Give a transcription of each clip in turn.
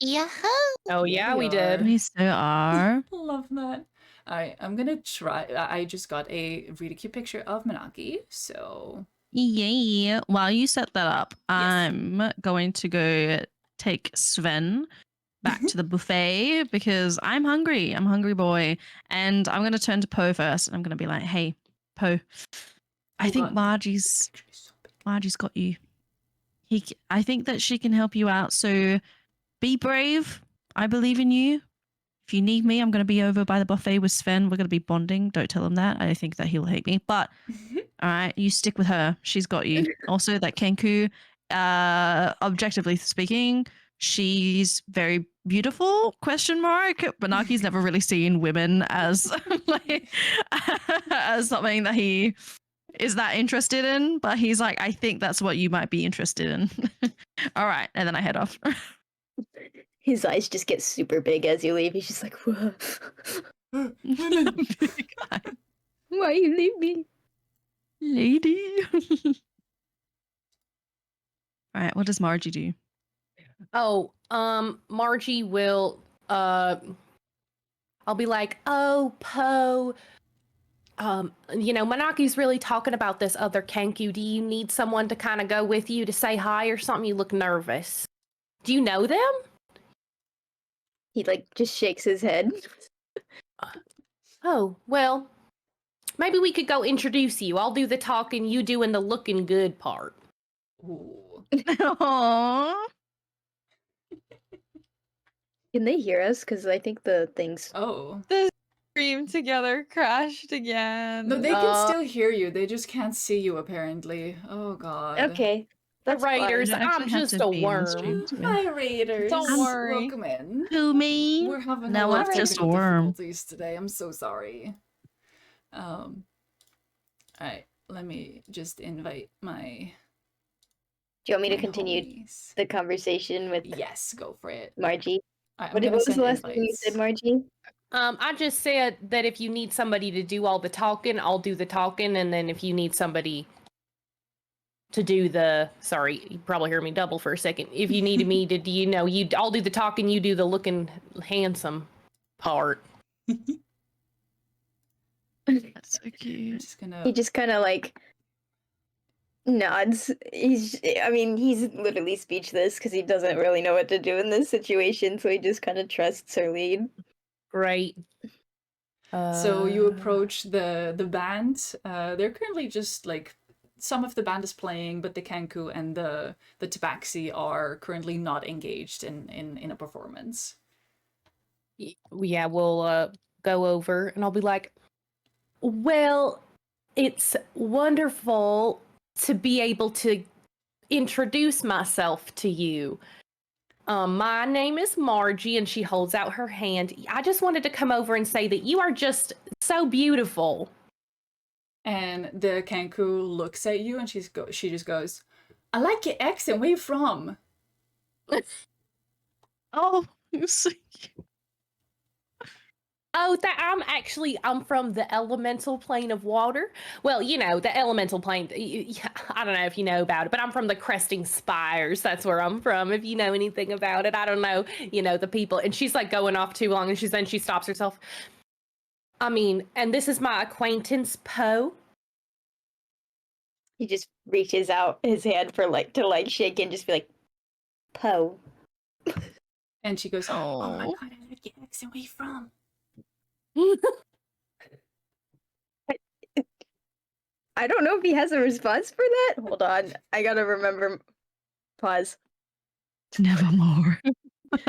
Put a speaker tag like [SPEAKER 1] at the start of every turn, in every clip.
[SPEAKER 1] Yahoo!
[SPEAKER 2] Oh yeah, we
[SPEAKER 3] are.
[SPEAKER 2] did.
[SPEAKER 4] We so are.
[SPEAKER 3] Love that. All right, I'm gonna try. I just got a really cute picture of Manaki, so
[SPEAKER 4] Yay. While you set that up,
[SPEAKER 3] Yes.
[SPEAKER 4] I'm going to go take Sven back to the buffet because I'm hungry. I'm a hungry boy. And I'm going to turn to Poe first. And I'm going to be like, hey, Poe, I
[SPEAKER 3] Oh,
[SPEAKER 4] think
[SPEAKER 3] God.
[SPEAKER 4] Margie's got you. I think that she can help you out. So be brave. I believe in you. If you need me, I'm going to be over by the buffet with Sven. We're going to be bonding. Don't tell him that. I think that he'll hate me. But all right, you stick with her. She's got you. Also, that Kenku, objectively speaking, she's very beautiful, question mark. Banaki's never really seen women as like as something that he is that interested in, but he's like, I think that's what you might be interested in. All right, and then I head off.
[SPEAKER 1] His eyes just get super big as you leave. He's just like, whoa.
[SPEAKER 4] Big eye.
[SPEAKER 1] Why you leave me?
[SPEAKER 4] Lady. All right, what does Margie do?
[SPEAKER 2] Oh, Margie will, I'll be like, oh, Poe, Manaki's really talking about this other Kenku. Do you need someone to kind of go with you to say hi or something? You look nervous. Do you know them?
[SPEAKER 1] He just shakes his head.
[SPEAKER 2] Oh, well, maybe we could go introduce you. I'll do the talking, you doing the looking good part.
[SPEAKER 3] Ooh.
[SPEAKER 4] Aww.
[SPEAKER 1] Can they hear us? Because I think the things.
[SPEAKER 3] Oh.
[SPEAKER 5] The scream together crashed again.
[SPEAKER 3] No, they can still hear you. They just can't see you, apparently. Oh, God.
[SPEAKER 1] Okay. That's
[SPEAKER 2] Raiders,
[SPEAKER 1] fine.
[SPEAKER 4] Don't
[SPEAKER 2] I'm
[SPEAKER 4] actually have
[SPEAKER 2] just
[SPEAKER 4] to
[SPEAKER 2] a
[SPEAKER 4] be in the
[SPEAKER 2] worm.
[SPEAKER 4] stream to-
[SPEAKER 3] Hi, Raiders.
[SPEAKER 5] Don't worry.
[SPEAKER 3] Welcome in.
[SPEAKER 4] Who, me?
[SPEAKER 3] We're having
[SPEAKER 4] No,
[SPEAKER 3] a lot
[SPEAKER 4] it's
[SPEAKER 3] of
[SPEAKER 4] just a
[SPEAKER 3] technical
[SPEAKER 4] worm.
[SPEAKER 3] difficulties today. I'm so sorry. All right, let me just invite my.
[SPEAKER 1] Do you want me to
[SPEAKER 3] my
[SPEAKER 1] continue
[SPEAKER 3] homies.
[SPEAKER 1] the conversation with
[SPEAKER 3] Yes, go for it.
[SPEAKER 1] Margie?
[SPEAKER 3] All right, I'm
[SPEAKER 1] What
[SPEAKER 3] gonna
[SPEAKER 1] was the
[SPEAKER 3] send
[SPEAKER 1] last thing you
[SPEAKER 3] invites.
[SPEAKER 1] said, Margie?
[SPEAKER 2] I just said that if you need somebody to do all the talking, I'll do the talking, and then if you need somebody to do the you probably heard me double for a second. If you needed me to, I'll do the talking, you do the looking handsome part.
[SPEAKER 4] That's so
[SPEAKER 3] I'm
[SPEAKER 4] cute.
[SPEAKER 3] just gonna.
[SPEAKER 1] He just kind of nods. He's literally speechless because he doesn't really know what to do in this situation, so he just kind of trusts her lead.
[SPEAKER 2] Great.
[SPEAKER 3] So you approach the band. They're currently just some of the band is playing, but the Kenku and the Tabaxi are currently not engaged in a performance.
[SPEAKER 2] Yeah, we'll go over and I'll be like, well, it's wonderful to be able to introduce myself to you. My name is Margie, and she holds out her hand. I just wanted to come over and say that you are just so beautiful.
[SPEAKER 3] And the Kenku looks at you and she just goes, I like your accent. Where you from?
[SPEAKER 4] Oh, so cute.
[SPEAKER 2] Oh, I'm from the elemental plane of water. Well, the elemental plane, I don't know if you know about it, but I'm from the Cresting Spires. That's where I'm from, if you know anything about it. I don't know, the people. And she's going off too long, and she stops herself. And this is my acquaintance, Poe.
[SPEAKER 1] He just reaches out his hand for to shake and just be like, Poe.
[SPEAKER 3] And she goes, oh my
[SPEAKER 4] Oh.
[SPEAKER 3] God, I like your accent. Where you from?
[SPEAKER 1] I don't know if he has a response for that. Hold on. I gotta remember. Pause.
[SPEAKER 4] Nevermore.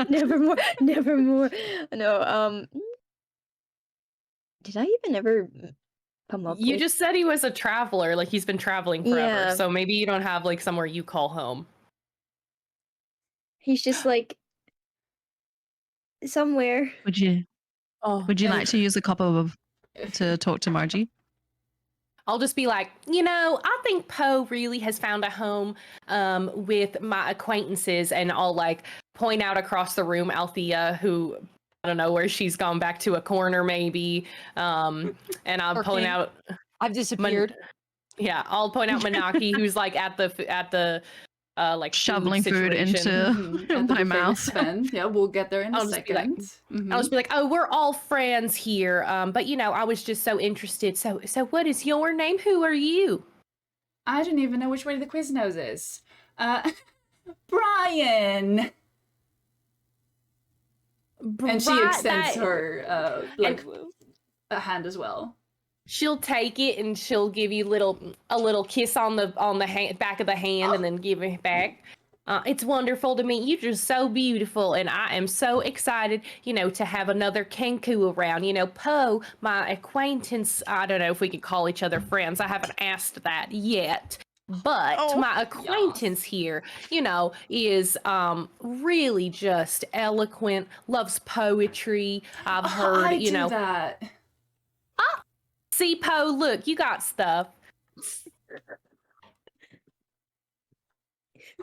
[SPEAKER 1] Nevermore. Nevermore. No, did I even ever come up
[SPEAKER 2] You
[SPEAKER 1] with...
[SPEAKER 2] just said he was a traveler, he's been traveling forever.
[SPEAKER 1] Yeah.
[SPEAKER 2] So maybe you don't have somewhere you call home.
[SPEAKER 1] He's just somewhere.
[SPEAKER 4] Would you like to use a couple to talk to Margie?
[SPEAKER 2] I'll just be like, I think Poe really has found a home with my acquaintances, and I'll point out across the room Althea, who I don't know where she's gone back to a corner maybe, and I'll point out
[SPEAKER 5] I've disappeared.
[SPEAKER 2] I'll point out Manaki, who's at the like
[SPEAKER 4] Shoveling food
[SPEAKER 2] situation.
[SPEAKER 4] into
[SPEAKER 3] At the
[SPEAKER 4] my
[SPEAKER 3] buffet with
[SPEAKER 4] mouth.
[SPEAKER 3] Sven. Yeah, we'll get there in a
[SPEAKER 2] At the buffet with
[SPEAKER 3] second. Yeah, we'll get there in a
[SPEAKER 2] I'll just be like-
[SPEAKER 3] second.
[SPEAKER 2] I'll just be like, oh, we're all friends here. But you know, I was just so interested. So what is your name? Who are you?
[SPEAKER 3] I don't even know which way the Quiznos is. Brian! And she extends her, a hand as well.
[SPEAKER 2] She'll take it and she'll give you a little kiss on the back of the hand and then give it back. It's wonderful to meet you. You're just so beautiful, and I am so excited, you know, to have another Kenku around. You know, Poe, my acquaintance. I don't know if we could call each other friends. I haven't asked that yet. But my acquaintance here, you know, is really just eloquent, loves poetry. I've heard,
[SPEAKER 3] I
[SPEAKER 2] you
[SPEAKER 3] do
[SPEAKER 2] know.
[SPEAKER 3] that.
[SPEAKER 2] See, Poe, look, you got stuff.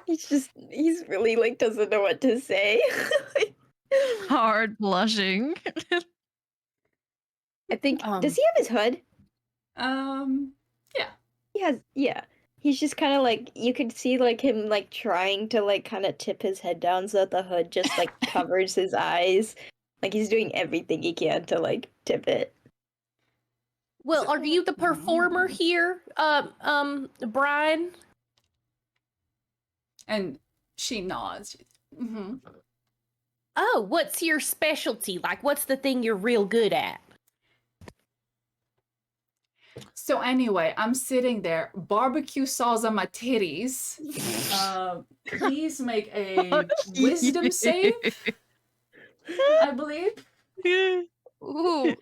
[SPEAKER 1] He's really like doesn't know what to say.
[SPEAKER 4] Hard blushing.
[SPEAKER 1] I think does he have his hood?
[SPEAKER 3] Yeah.
[SPEAKER 1] He has, yeah. He's just kind of like you could see like him like trying to like kind of tip his head down so that the hood just like covers his eyes. Like he's doing everything he can to like tip it.
[SPEAKER 2] Well, are you the performer here, Brian?
[SPEAKER 3] And she nods. Mm-hmm.
[SPEAKER 2] Oh, what's your specialty? Like, what's the thing you're real good at?
[SPEAKER 3] So anyway, I'm sitting there, barbecue sauce on my titties. Please make a wisdom save, I believe.
[SPEAKER 5] Ooh.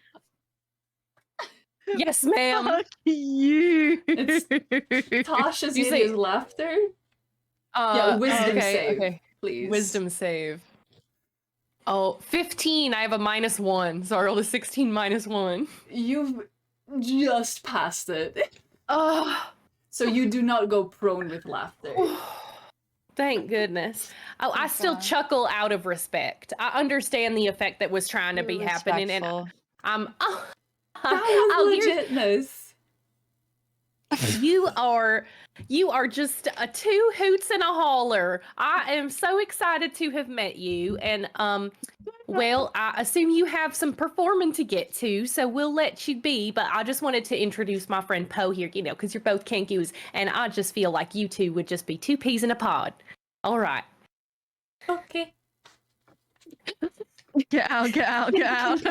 [SPEAKER 2] Yes, ma'am.
[SPEAKER 4] Fuck you.
[SPEAKER 3] It's Tasha's
[SPEAKER 2] You say-
[SPEAKER 3] hideous laughter. Yeah, wisdom save,
[SPEAKER 2] Okay.
[SPEAKER 3] please.
[SPEAKER 2] Wisdom save. Oh, 15. I have a -1. So I rolled a 16 -1.
[SPEAKER 3] You've just passed it.
[SPEAKER 2] Oh,
[SPEAKER 3] So you do not go prone with laughter.
[SPEAKER 2] thank goodness. Oh, I
[SPEAKER 5] Thank
[SPEAKER 2] still
[SPEAKER 5] God.
[SPEAKER 2] chuckle out of respect. I understand the effect that was trying to be
[SPEAKER 5] You're
[SPEAKER 2] happening, and
[SPEAKER 5] respectful.
[SPEAKER 2] I'm. Oh,
[SPEAKER 3] That was
[SPEAKER 2] here's-
[SPEAKER 3] legitness.
[SPEAKER 2] You are just a two hoots and a holler. I am so excited to have met you, and well, I assume you have some performing to get to, so we'll let you be. But I just wanted to introduce my friend Poe here, you know, because you're both Kenkus, and I just feel like you two would just be two peas in a pod. All right.
[SPEAKER 3] Okay.
[SPEAKER 4] Get out, get out, get out.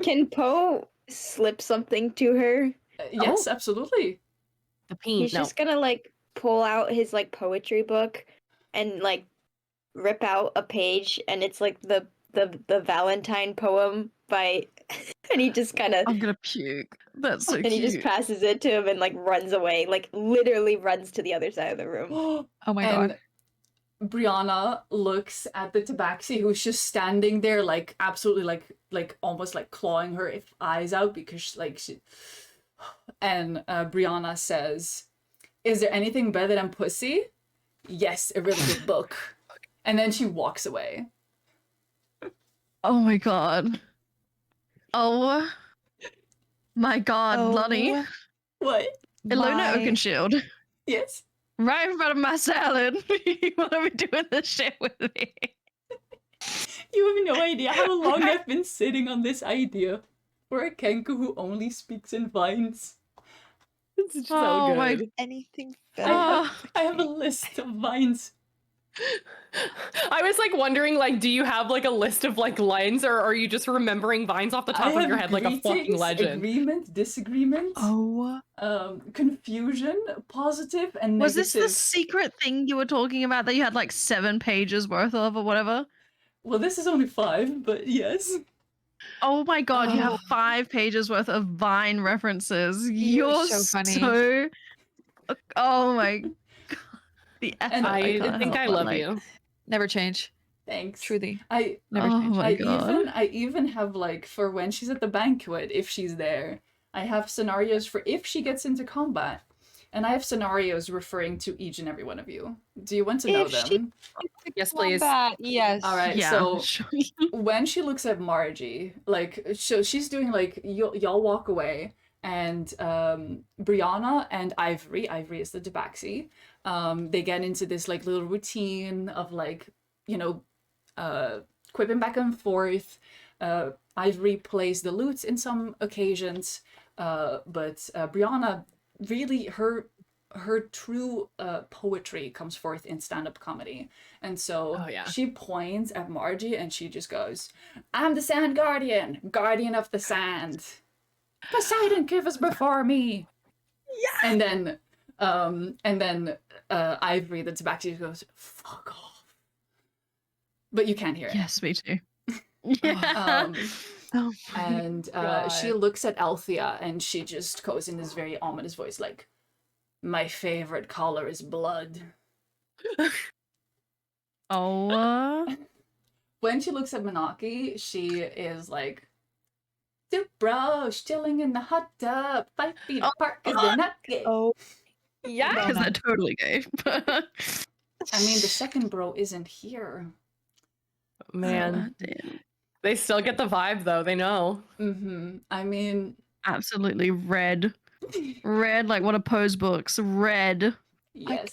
[SPEAKER 1] Can Poe slip something to her?
[SPEAKER 3] Yes, absolutely.
[SPEAKER 2] The peen.
[SPEAKER 1] He's
[SPEAKER 2] No.
[SPEAKER 1] just gonna like pull out his like poetry book and like rip out a page, and it's like the Valentine poem by, and he just kind of
[SPEAKER 4] I'm gonna puke. That's so
[SPEAKER 1] and
[SPEAKER 4] cute.
[SPEAKER 1] he just passes it to him and like runs away, like literally runs to the other side of the room.
[SPEAKER 5] Oh my god.
[SPEAKER 3] Brianna looks at the tabaxi who's just standing there, like absolutely like almost like clawing her eyes out because like she. And Brianna says, "Is there anything better than pussy? Yes, a really good book." And then she walks away.
[SPEAKER 4] Oh my god. Oh my god, Lonny.
[SPEAKER 3] What?
[SPEAKER 4] Ilona
[SPEAKER 5] My-
[SPEAKER 4] Oakenshield.
[SPEAKER 3] Yes.
[SPEAKER 4] Right in front of my salad. You wanna be doing this shit with me?
[SPEAKER 3] You have no idea how long I've been sitting on this idea for a Kenku who only speaks in vines.
[SPEAKER 2] It's so
[SPEAKER 4] Oh
[SPEAKER 2] good.
[SPEAKER 4] my-
[SPEAKER 5] Anything
[SPEAKER 3] I
[SPEAKER 5] better.
[SPEAKER 3] have a list of vines.
[SPEAKER 2] I was like wondering, like, do you have like a list of like lines, or are you just remembering vines off the top of your head like a fucking
[SPEAKER 3] greetings,
[SPEAKER 2] legend?
[SPEAKER 3] Agreement, disagreement,
[SPEAKER 4] Oh.
[SPEAKER 3] confusion, positive, and
[SPEAKER 4] Was
[SPEAKER 3] negative.
[SPEAKER 4] this the secret thing you were talking about that you had like 7 pages worth of or whatever?
[SPEAKER 3] Well, this is only 5, but yes.
[SPEAKER 4] Oh my god, you
[SPEAKER 2] Oh.
[SPEAKER 4] have 5 pages worth of Vine references.
[SPEAKER 5] You're
[SPEAKER 4] You're
[SPEAKER 5] so funny.
[SPEAKER 4] so... Oh my god. The effort.
[SPEAKER 3] And
[SPEAKER 2] I
[SPEAKER 4] can't
[SPEAKER 2] think
[SPEAKER 4] help
[SPEAKER 2] I
[SPEAKER 4] but,
[SPEAKER 2] love
[SPEAKER 4] like-
[SPEAKER 2] you.
[SPEAKER 5] Never change.
[SPEAKER 3] Thanks.
[SPEAKER 5] Truly.
[SPEAKER 3] I
[SPEAKER 5] Never
[SPEAKER 4] Oh
[SPEAKER 5] change.
[SPEAKER 4] my god.
[SPEAKER 3] I even have like for when she's at the banquet, if she's there, I have scenarios for if she gets into combat. And I have scenarios referring to each and every one of you. Do you want to know
[SPEAKER 5] If she-
[SPEAKER 3] them?
[SPEAKER 2] Yes, please.
[SPEAKER 5] Combat, yes.
[SPEAKER 3] All right,
[SPEAKER 4] Yeah.
[SPEAKER 3] so
[SPEAKER 4] sure.
[SPEAKER 3] when she looks at Margie, like so she's doing like y'all walk away, and Brianna and Ivory is the tabaxi, they get into this like little routine of like, you know, quipping back and forth. Ivory plays the lute in some occasions, but Brianna really, her true poetry comes forth in stand-up comedy. And so she points at Margie and she just goes, "I'm the Sand Guardian, guardian of the sand. Poseidon giveth before me." Yeah. And then Ivory, the tabaxi, goes, "Fuck off." But you can't hear it.
[SPEAKER 4] Yes, me too. Yeah.
[SPEAKER 3] And she looks at Althea and she just goes in this very ominous voice, like, "My favorite color is blood."
[SPEAKER 4] Oh.
[SPEAKER 3] When she looks at Manaki, she is like, "Two bros chilling in the hot tub, 5 feet apart because they're not gay."
[SPEAKER 5] Oh, yeah.
[SPEAKER 4] Because they're totally gay.
[SPEAKER 3] I mean, the second bro isn't here.
[SPEAKER 2] Man, they still get the vibe though. They know.
[SPEAKER 3] I mean,
[SPEAKER 4] absolutely red, like one of Poe's books. Red.
[SPEAKER 3] Yes.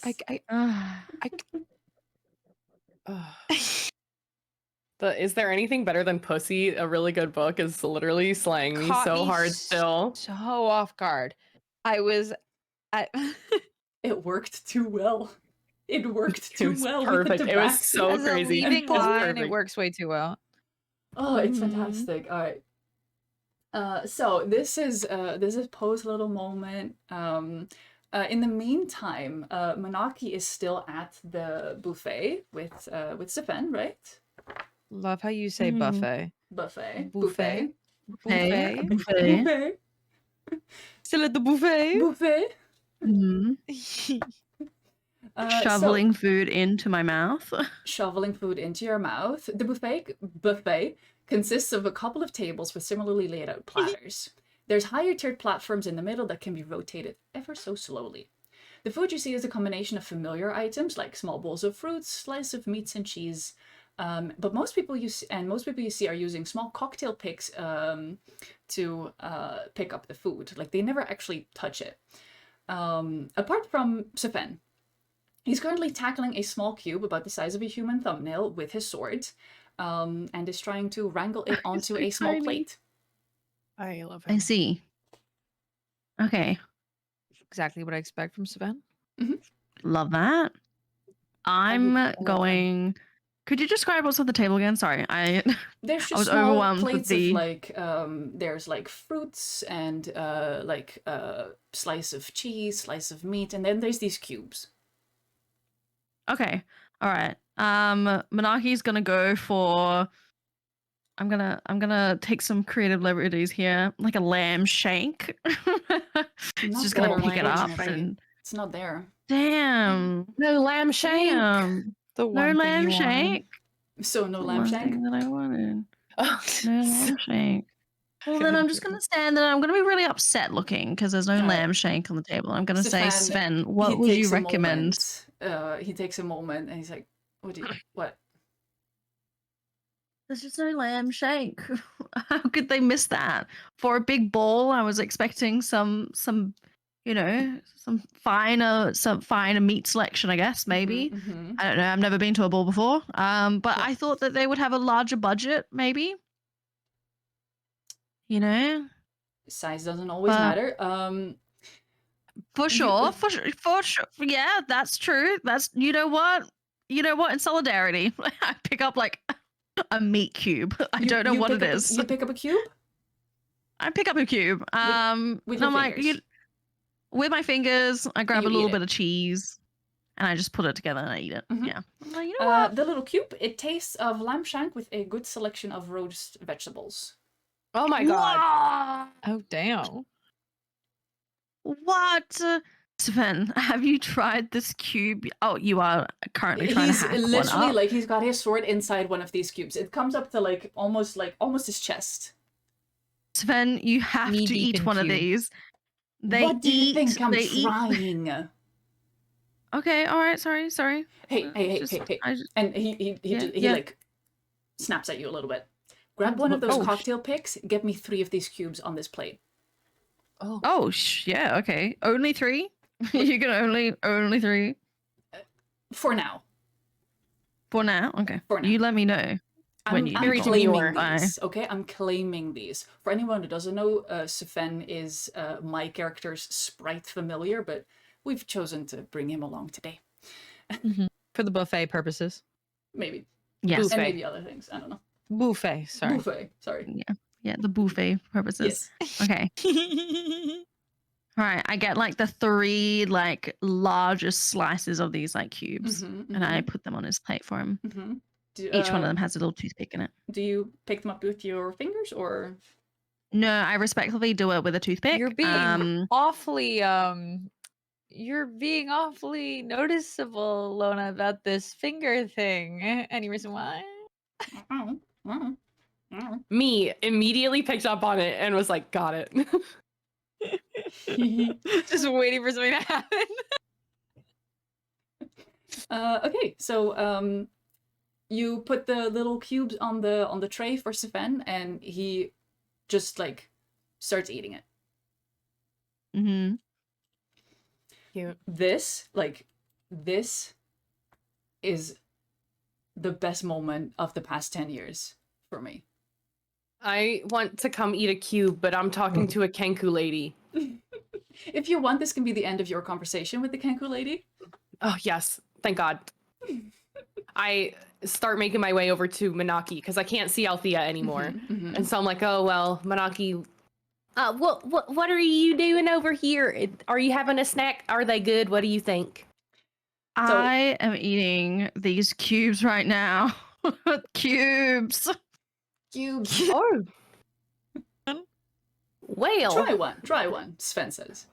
[SPEAKER 2] Is there anything better than Pussy? A really good book is literally slaying me so hard still.
[SPEAKER 5] So off guard. It
[SPEAKER 3] worked too well. It worked too well.
[SPEAKER 2] Perfect.
[SPEAKER 3] With the
[SPEAKER 2] it was so
[SPEAKER 5] As
[SPEAKER 2] crazy.
[SPEAKER 5] A leading line, it works way too well.
[SPEAKER 3] Oh, it's fantastic. All right. So this is Poe's little moment. In the meantime, Manaki is still at the buffet with Stefan, right?
[SPEAKER 5] Love how you say buffet.
[SPEAKER 3] Buffet.
[SPEAKER 5] Still at the buffet.
[SPEAKER 3] Buffet.
[SPEAKER 4] Shoveling food into my mouth.
[SPEAKER 3] Shoveling food into your mouth. The buffet consists of a couple of tables with similarly laid out platters. There's higher tiered platforms in the middle that can be rotated ever so slowly. The food you see is a combination of familiar items like small bowls of fruits, slices of meats and cheese. But most people you see are using small cocktail picks to pick up the food. Like they never actually touch it. Apart from Stefan. He's currently tackling a small cube about the size of a human thumbnail with his sword, and is trying to wrangle it onto a small plate.
[SPEAKER 2] I love it.
[SPEAKER 4] I see. Okay.
[SPEAKER 5] Exactly what I expect from Stefan.
[SPEAKER 4] Love that. I'm going... Could you describe what's on the table again? Sorry,
[SPEAKER 3] There's just
[SPEAKER 4] I was
[SPEAKER 3] small
[SPEAKER 4] overwhelmed
[SPEAKER 3] plates
[SPEAKER 4] with the...
[SPEAKER 3] of like there's like fruits and like slice of cheese, slice of meat, and then there's these cubes.
[SPEAKER 4] Okay. All right. Monaki's gonna go for... I'm gonna take some creative liberties here, like a lamb shank. It's just gonna pick it up and...
[SPEAKER 3] It's not there.
[SPEAKER 4] Damn.
[SPEAKER 2] No lamb shank.
[SPEAKER 4] Damn.
[SPEAKER 5] The one
[SPEAKER 4] no lamb shank.
[SPEAKER 3] So no lamb shank
[SPEAKER 4] that I wanted. No lamb shank. Well, then I'm just gonna stand there. I'm gonna be really upset looking because there's no lamb shank on the table. I'm gonna say, Sven, what would you recommend?
[SPEAKER 3] He takes a moment and he's like, "What?
[SPEAKER 4] There's just no lamb shank. How could they miss that? For a big ball, I was expecting some some finer meat selection, I guess, maybe. I don't know. I've never been to a ball before. But I thought that they would have a larger budget, maybe.
[SPEAKER 3] Size doesn't always matter.
[SPEAKER 4] For sure. Yeah, that's true. That's you know what? In solidarity, I pick up like a meat cube. I don't know what it is.
[SPEAKER 3] You pick up a cube?
[SPEAKER 4] I pick up a cube.
[SPEAKER 3] With your fingers.
[SPEAKER 4] With my fingers, I grab a little bit of cheese and I just put it together and I eat it. Yeah. Like, you know what?
[SPEAKER 3] The little cube, it tastes of lamb shank with a good selection of roast vegetables.
[SPEAKER 2] Oh my god.
[SPEAKER 5] Oh, damn.
[SPEAKER 4] What? Sven, have you tried this cube? Oh, you are currently trying to hack one up.
[SPEAKER 3] He's literally like, he's got his sword inside one of these cubes. It comes up to like almost his chest.
[SPEAKER 4] Sven, you have to eat one of these.
[SPEAKER 3] What do you think I'm trying?
[SPEAKER 4] Okay, all right, sorry.
[SPEAKER 3] Hey. And he like snaps at you a little bit. Grab one of those cocktail picks, get me 3 of these cubes on this plate.
[SPEAKER 4] Oh, yeah, okay. Only 3? You can only 3?
[SPEAKER 3] For now.
[SPEAKER 4] For now? Okay.
[SPEAKER 3] For now.
[SPEAKER 4] You let me know.
[SPEAKER 3] I'm
[SPEAKER 4] you
[SPEAKER 2] Very
[SPEAKER 4] got
[SPEAKER 3] claiming
[SPEAKER 2] demure.
[SPEAKER 3] these, okay? I'm claiming these. For anyone who doesn't know, Sven is my character's sprite familiar, but we've chosen to bring him along today.
[SPEAKER 5] For the buffet purposes.
[SPEAKER 3] Maybe.
[SPEAKER 4] Yes.
[SPEAKER 3] And
[SPEAKER 2] Buffet.
[SPEAKER 3] maybe other things. I don't know.
[SPEAKER 5] Buffet, sorry.
[SPEAKER 3] Buffet, sorry.
[SPEAKER 4] Yeah, the buffet purposes.
[SPEAKER 3] Yes.
[SPEAKER 4] Okay. All right, I get like the 3 like largest slices of these like cubes, and I put them on his plate for him. Each one of them has a little toothpick in it.
[SPEAKER 3] Do you pick them up with your fingers or?
[SPEAKER 4] No, I respectfully do it with a toothpick.
[SPEAKER 5] You're being awfully noticeable, Lona, about this finger thing. Any reason why?
[SPEAKER 2] Me immediately picked up on it and was like, got it.
[SPEAKER 5] Just waiting for something to happen.
[SPEAKER 3] Okay, so you put the little cubes on the tray for Sven, and he just like starts eating it.
[SPEAKER 4] Mm-hmm.
[SPEAKER 2] Cute.
[SPEAKER 3] This is the best moment of the past 10 years for me.
[SPEAKER 2] I want to come eat a cube, but I'm talking to a Kenku lady.
[SPEAKER 3] If you want, this can be the end of your conversation with the Kenku lady.
[SPEAKER 2] Oh, yes. Thank God. I start making my way over to Manaki because I can't see Althea anymore. And so I'm like, oh, well, Manaki, what are you doing over here? Are you having a snack? Are they good? What do you think?
[SPEAKER 4] I am eating these cubes right now. Cubes.
[SPEAKER 2] Oh. Well.
[SPEAKER 3] Try one, Sven says.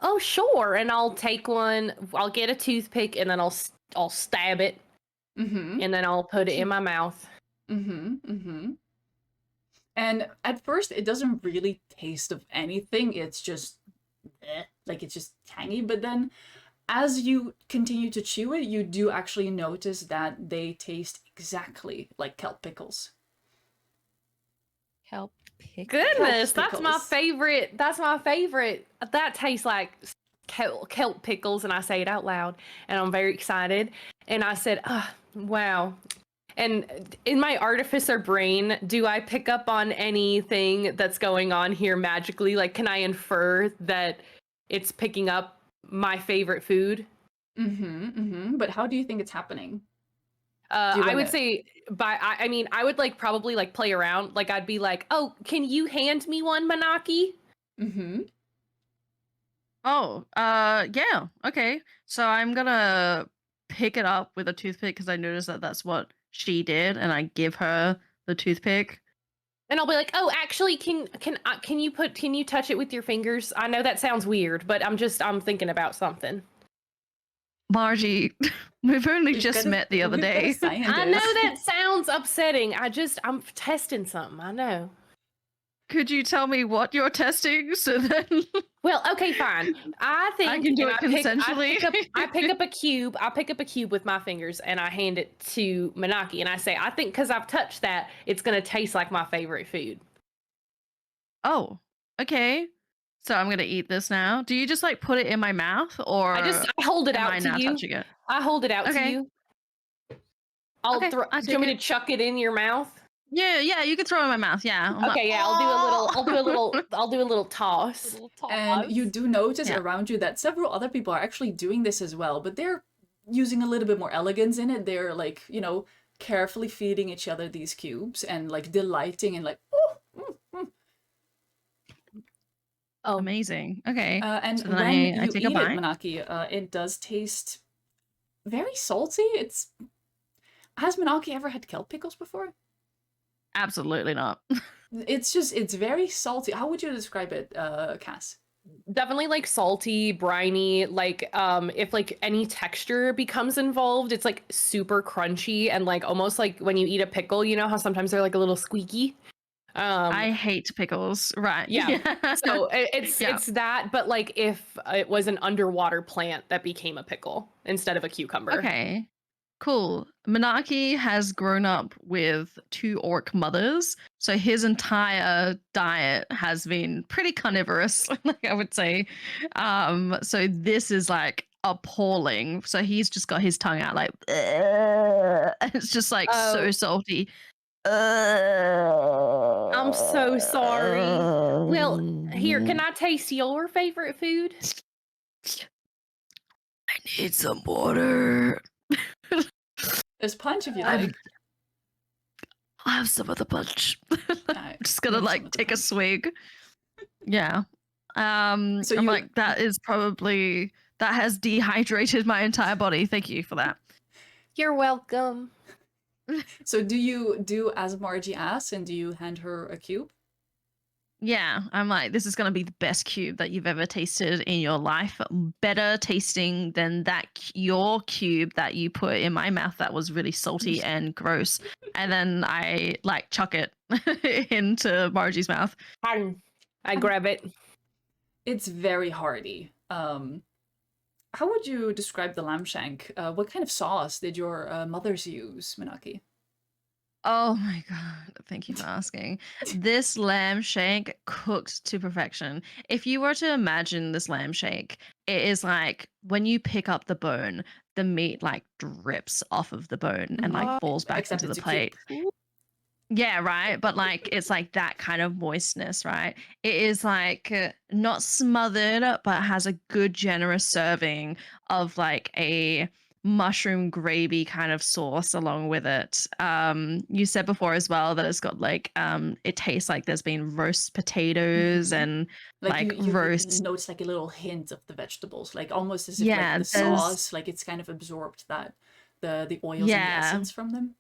[SPEAKER 2] Oh, sure. And I'll take one. I'll get a toothpick and then I'll stab it. And then I'll put it in my mouth.
[SPEAKER 3] And at first, it doesn't really taste of anything. It's just, like it's just tangy. But then, as you continue to chew it, you do actually notice that they taste exactly like kelp pickles.
[SPEAKER 5] Kelp pickles.
[SPEAKER 2] Goodness,
[SPEAKER 3] Kelp
[SPEAKER 2] that's my
[SPEAKER 3] pickles.
[SPEAKER 2] favorite. That's my favorite. That tastes like kelp pickles, and I say it out loud, and I'm very excited. And I said, wow. And in my artificer brain, do I pick up on anything that's going on here magically? Like, can I infer that it's picking up my favorite food?
[SPEAKER 3] But how do you think it's happening?
[SPEAKER 2] I would say I mean, I would like probably like play around. Like I'd be like, oh, can you hand me one, Manaki?
[SPEAKER 4] Oh, yeah. Okay. So I'm gonna pick it up with a toothpick because I noticed that that's what she did, and I give her the toothpick.
[SPEAKER 2] And I'll be like, oh, actually, can you touch it with your fingers? I know that sounds weird, but I'm thinking about something.
[SPEAKER 4] Margie, we've only just met the other day.
[SPEAKER 2] I know that sounds upsetting. I'm testing something. I know.
[SPEAKER 4] Could you tell me what you're testing so then?
[SPEAKER 2] Well, okay, fine. I think
[SPEAKER 4] I can do it consensually.
[SPEAKER 2] I pick up a cube. I pick up a cube with my fingers and I hand it to Manaki and I say, I think because I've touched that, it's gonna taste like my favorite food.
[SPEAKER 4] Oh, okay. So I'm gonna eat this now. Do you just like put it in my mouth, or
[SPEAKER 2] I hold it out to you.
[SPEAKER 4] Touching it?
[SPEAKER 2] I hold it out to you. Do you want me to chuck it in your mouth?
[SPEAKER 4] Yeah, you can throw it in my mouth. Yeah.
[SPEAKER 2] Okay, yeah. I'll do a little toss.
[SPEAKER 3] And you do notice around you that several other people are actually doing this as well, but they're using a little bit more elegance in it. They're like, carefully feeding each other these cubes and like delighting and like,
[SPEAKER 4] Oh, amazing. Okay.
[SPEAKER 3] And
[SPEAKER 4] so
[SPEAKER 3] when
[SPEAKER 4] I
[SPEAKER 3] you
[SPEAKER 4] take
[SPEAKER 3] eat
[SPEAKER 4] a bite.
[SPEAKER 3] it, Manaki, it does taste very salty. Has Manaki ever had kelp pickles before?
[SPEAKER 4] Absolutely not.
[SPEAKER 3] It's very salty. How would you describe it, Cass?
[SPEAKER 2] Definitely like salty, briny, like if like any texture becomes involved, it's like super crunchy and like almost like when you eat a pickle, you know how sometimes they're like a little squeaky.
[SPEAKER 4] I hate pickles. Right.
[SPEAKER 2] Yeah. So it's that, but like if it was an underwater plant that became a pickle instead of a cucumber.
[SPEAKER 4] Okay. Cool. Minaki has grown up with 2 orc mothers, so his entire diet has been pretty carnivorous, like I would say. So this is like appalling. So he's just got his tongue out like, it's just like so
[SPEAKER 2] Oh.
[SPEAKER 4] salty.
[SPEAKER 2] I'm so sorry. Well, here, can I taste your favorite food?
[SPEAKER 4] I need some water.
[SPEAKER 3] There's punch if you
[SPEAKER 4] I'm-
[SPEAKER 3] like.
[SPEAKER 4] I'll have some of the punch.
[SPEAKER 3] Alright,
[SPEAKER 4] Just gonna
[SPEAKER 3] maybe some
[SPEAKER 4] like
[SPEAKER 3] of the
[SPEAKER 4] take a
[SPEAKER 3] punch.
[SPEAKER 4] swig. Yeah.
[SPEAKER 3] So
[SPEAKER 4] I'm
[SPEAKER 3] you-
[SPEAKER 4] like, that is probably that has dehydrated my entire body. Thank you for that.
[SPEAKER 2] You're welcome.
[SPEAKER 3] So do you do as Margie asks, and do you hand her a cube?
[SPEAKER 4] Yeah, I'm like, this is gonna be the best cube that you've ever tasted in your life. Better tasting than that your cube that you put in my mouth that was really salty and gross. And then I like chuck it into Margie's mouth.
[SPEAKER 2] I grab it.
[SPEAKER 3] It's very hearty. How would you describe the lamb shank? What kind of sauce did your mothers use, Minaki?
[SPEAKER 4] Oh my god, thank you for asking. This lamb shank cooked to perfection. If you were to imagine this lamb shank, it is like when you pick up the bone, the meat like drips off of the bone and like falls back
[SPEAKER 3] Except
[SPEAKER 4] into the
[SPEAKER 3] it's a cube.
[SPEAKER 4] plate. Yeah, right. But like it's like that kind of moistness, right? It is like not smothered, but has a good, generous serving of like a mushroom gravy kind of sauce along with it. You said before as well that it's got like it tastes like there's been roast potatoes
[SPEAKER 3] Mhm.
[SPEAKER 4] and
[SPEAKER 3] Like you
[SPEAKER 4] roast.
[SPEAKER 3] notice like a little hint of the vegetables, like almost as if
[SPEAKER 4] Yeah,
[SPEAKER 3] like the
[SPEAKER 4] there's
[SPEAKER 3] sauce, like it's kind of absorbed that the oils and the
[SPEAKER 4] yeah.
[SPEAKER 3] essence from them.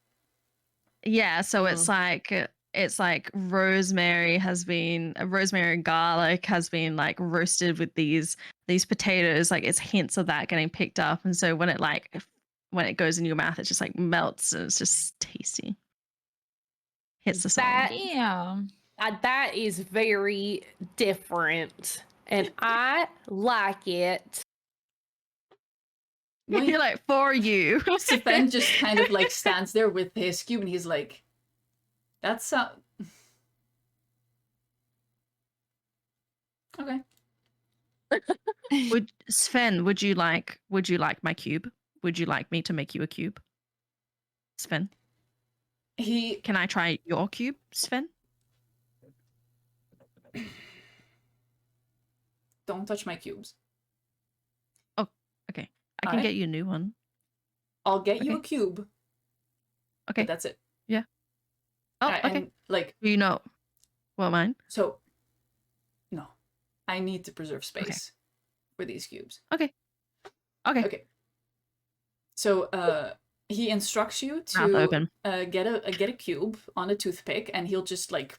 [SPEAKER 4] Yeah, so
[SPEAKER 2] Mm.
[SPEAKER 4] it's like rosemary and garlic has been like roasted with these potatoes, like it's hints of that getting picked up, and so when it goes in your mouth, it just like melts and it's just tasty. Hits the soul.
[SPEAKER 5] Damn.
[SPEAKER 2] That is very different, and I like it.
[SPEAKER 4] You're like, for you.
[SPEAKER 3] Sven just kind of like stands there with his cube, and he's like, "That's okay."
[SPEAKER 4] Sven, would you like my cube? Would you like me to make you a cube? Sven,
[SPEAKER 3] He
[SPEAKER 4] can I try your cube, Sven?
[SPEAKER 3] don't touch my cubes.
[SPEAKER 4] Okay. I can
[SPEAKER 3] Alright.
[SPEAKER 4] get you a new one.
[SPEAKER 3] I'll get you a
[SPEAKER 4] Okay.
[SPEAKER 3] cube.
[SPEAKER 4] Okay.
[SPEAKER 3] But that's it.
[SPEAKER 4] Oh, okay.
[SPEAKER 3] And like,
[SPEAKER 4] Do you know what mine?
[SPEAKER 3] so no, I need to preserve space for these cubes.
[SPEAKER 4] Okay.
[SPEAKER 3] Okay. So he instructs you
[SPEAKER 4] Mouth
[SPEAKER 3] to
[SPEAKER 4] open.
[SPEAKER 3] get a cube on a toothpick, and he'll just like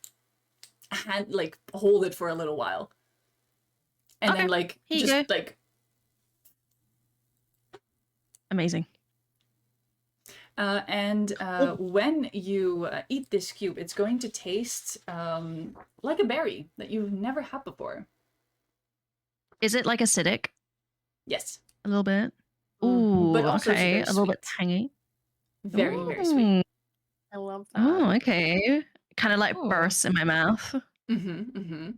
[SPEAKER 3] hold it for a little while, and
[SPEAKER 4] Okay,
[SPEAKER 3] then like
[SPEAKER 4] here you
[SPEAKER 3] just
[SPEAKER 4] go.
[SPEAKER 3] like
[SPEAKER 4] Amazing.
[SPEAKER 3] when you eat this cube, it's going to taste like a berry that you've never had before.
[SPEAKER 4] Is it like acidic?
[SPEAKER 3] Yes,
[SPEAKER 4] A little bit.
[SPEAKER 3] Mhm.
[SPEAKER 4] Ooh,
[SPEAKER 3] But also it's
[SPEAKER 4] okay.
[SPEAKER 3] very
[SPEAKER 4] A little bit
[SPEAKER 3] sweet.
[SPEAKER 4] tangy.
[SPEAKER 3] Very very sweet.
[SPEAKER 4] Ooh,
[SPEAKER 2] I love that.
[SPEAKER 4] Oh, okay. Kind of like
[SPEAKER 5] Ooh.
[SPEAKER 4] bursts in my mouth.
[SPEAKER 3] Mm-hmm.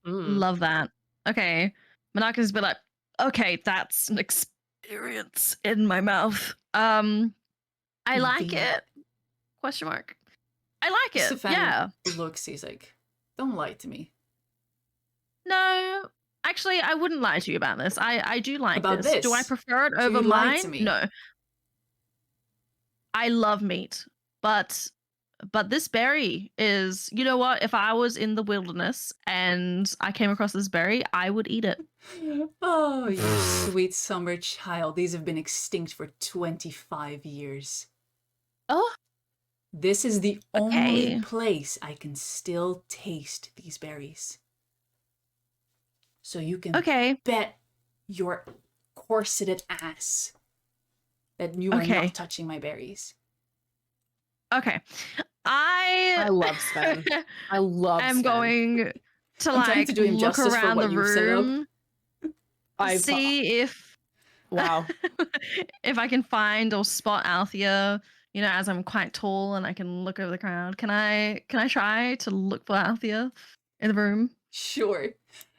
[SPEAKER 4] Love that. Okay. Manaka's be like, okay, that's an experience in my mouth. I like
[SPEAKER 3] The-
[SPEAKER 4] it. Question mark. I like it.
[SPEAKER 3] Stefan
[SPEAKER 4] Yeah.
[SPEAKER 3] looks, he's like, "Don't lie to me."
[SPEAKER 4] No, actually, I wouldn't lie to you about this. I do like
[SPEAKER 3] About
[SPEAKER 4] this. Do I
[SPEAKER 3] this?
[SPEAKER 4] prefer it
[SPEAKER 3] So
[SPEAKER 4] over
[SPEAKER 3] you lied to
[SPEAKER 4] mine?
[SPEAKER 3] me.
[SPEAKER 4] No. I love meat, but this berry is, you know what? If I was in the wilderness and I came across this berry, I would eat it.
[SPEAKER 3] Oh, you sweet summer child. These have been extinct for 25 years.
[SPEAKER 2] Oh,
[SPEAKER 3] This is the
[SPEAKER 4] Okay.
[SPEAKER 3] only place I can still taste these berries. So you can
[SPEAKER 4] Okay.
[SPEAKER 3] bet your corseted ass that you are
[SPEAKER 4] Okay.
[SPEAKER 3] not touching my berries.
[SPEAKER 4] Okay.
[SPEAKER 2] I love Sven. I love
[SPEAKER 4] I'm
[SPEAKER 2] Sven.
[SPEAKER 4] going to
[SPEAKER 3] I'm trying
[SPEAKER 4] like
[SPEAKER 3] to do him
[SPEAKER 4] look
[SPEAKER 3] justice for
[SPEAKER 4] around
[SPEAKER 3] what
[SPEAKER 4] the
[SPEAKER 3] you've set up.
[SPEAKER 4] room,
[SPEAKER 2] I've
[SPEAKER 4] see if
[SPEAKER 2] Wow.
[SPEAKER 4] if I can find or spot Althea, you know, as I'm quite tall and I can look over the crowd, can I try to look for Althea in the room?
[SPEAKER 3] Sure.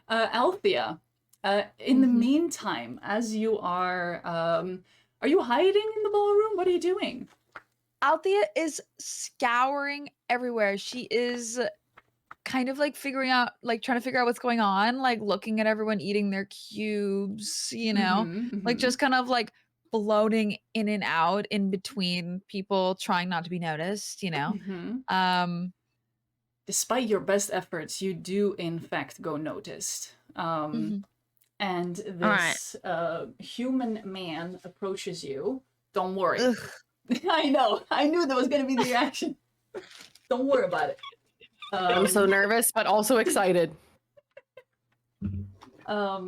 [SPEAKER 3] Althea, in the meantime, as you are you hiding in the ballroom? What are you doing?
[SPEAKER 5] Althea is scouring everywhere. She is kind of like trying to figure out what's going on, like looking at everyone eating their cubes, you know, like just kind of like floating in and out in between people, trying not to be noticed, you know.
[SPEAKER 3] Despite your best efforts, you do in fact go noticed. And this human man approaches you. Don't worry. I know. I knew that was going to be the reaction. Don't worry about it.
[SPEAKER 2] I'm so nervous, but also excited.
[SPEAKER 3] A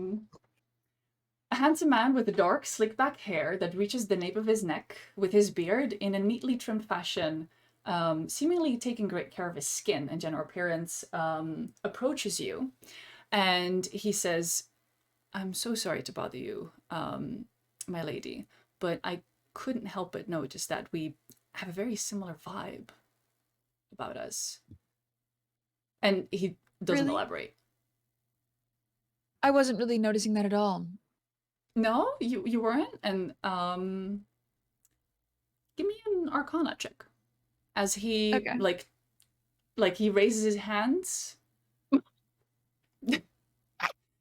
[SPEAKER 3] handsome man with dark, slick-back hair that reaches the nape of his neck, with his beard in a neatly trimmed fashion, seemingly taking great care of his skin and general appearance, approaches you, and he says, "I'm so sorry to bother you, my lady, but I couldn't help but notice that we have a very similar vibe about us." And he doesn't elaborate.
[SPEAKER 5] I wasn't really noticing that at all.
[SPEAKER 3] No, you weren't? And give me an Arcana check. As he like he raises his hands.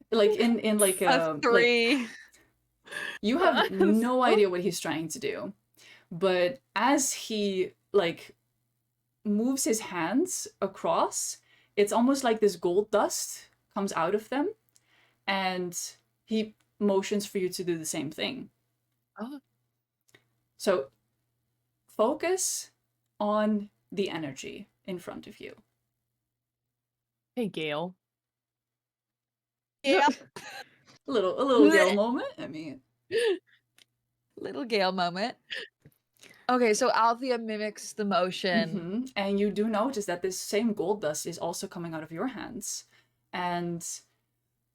[SPEAKER 3] like in like
[SPEAKER 5] a 3.
[SPEAKER 3] Like, you have no idea what he's trying to do. But as he like moves his hands across, it's almost like this gold dust comes out of them, and he motions for you to do the same thing.
[SPEAKER 5] Oh.
[SPEAKER 3] So focus on the energy in front of you.
[SPEAKER 2] Hey, Gail.
[SPEAKER 5] Yeah.
[SPEAKER 3] A little Gail moment. I mean,
[SPEAKER 5] little Gail moment. Okay, so Althea mimics the motion.
[SPEAKER 3] And you do notice that this same gold dust is also coming out of your hands. And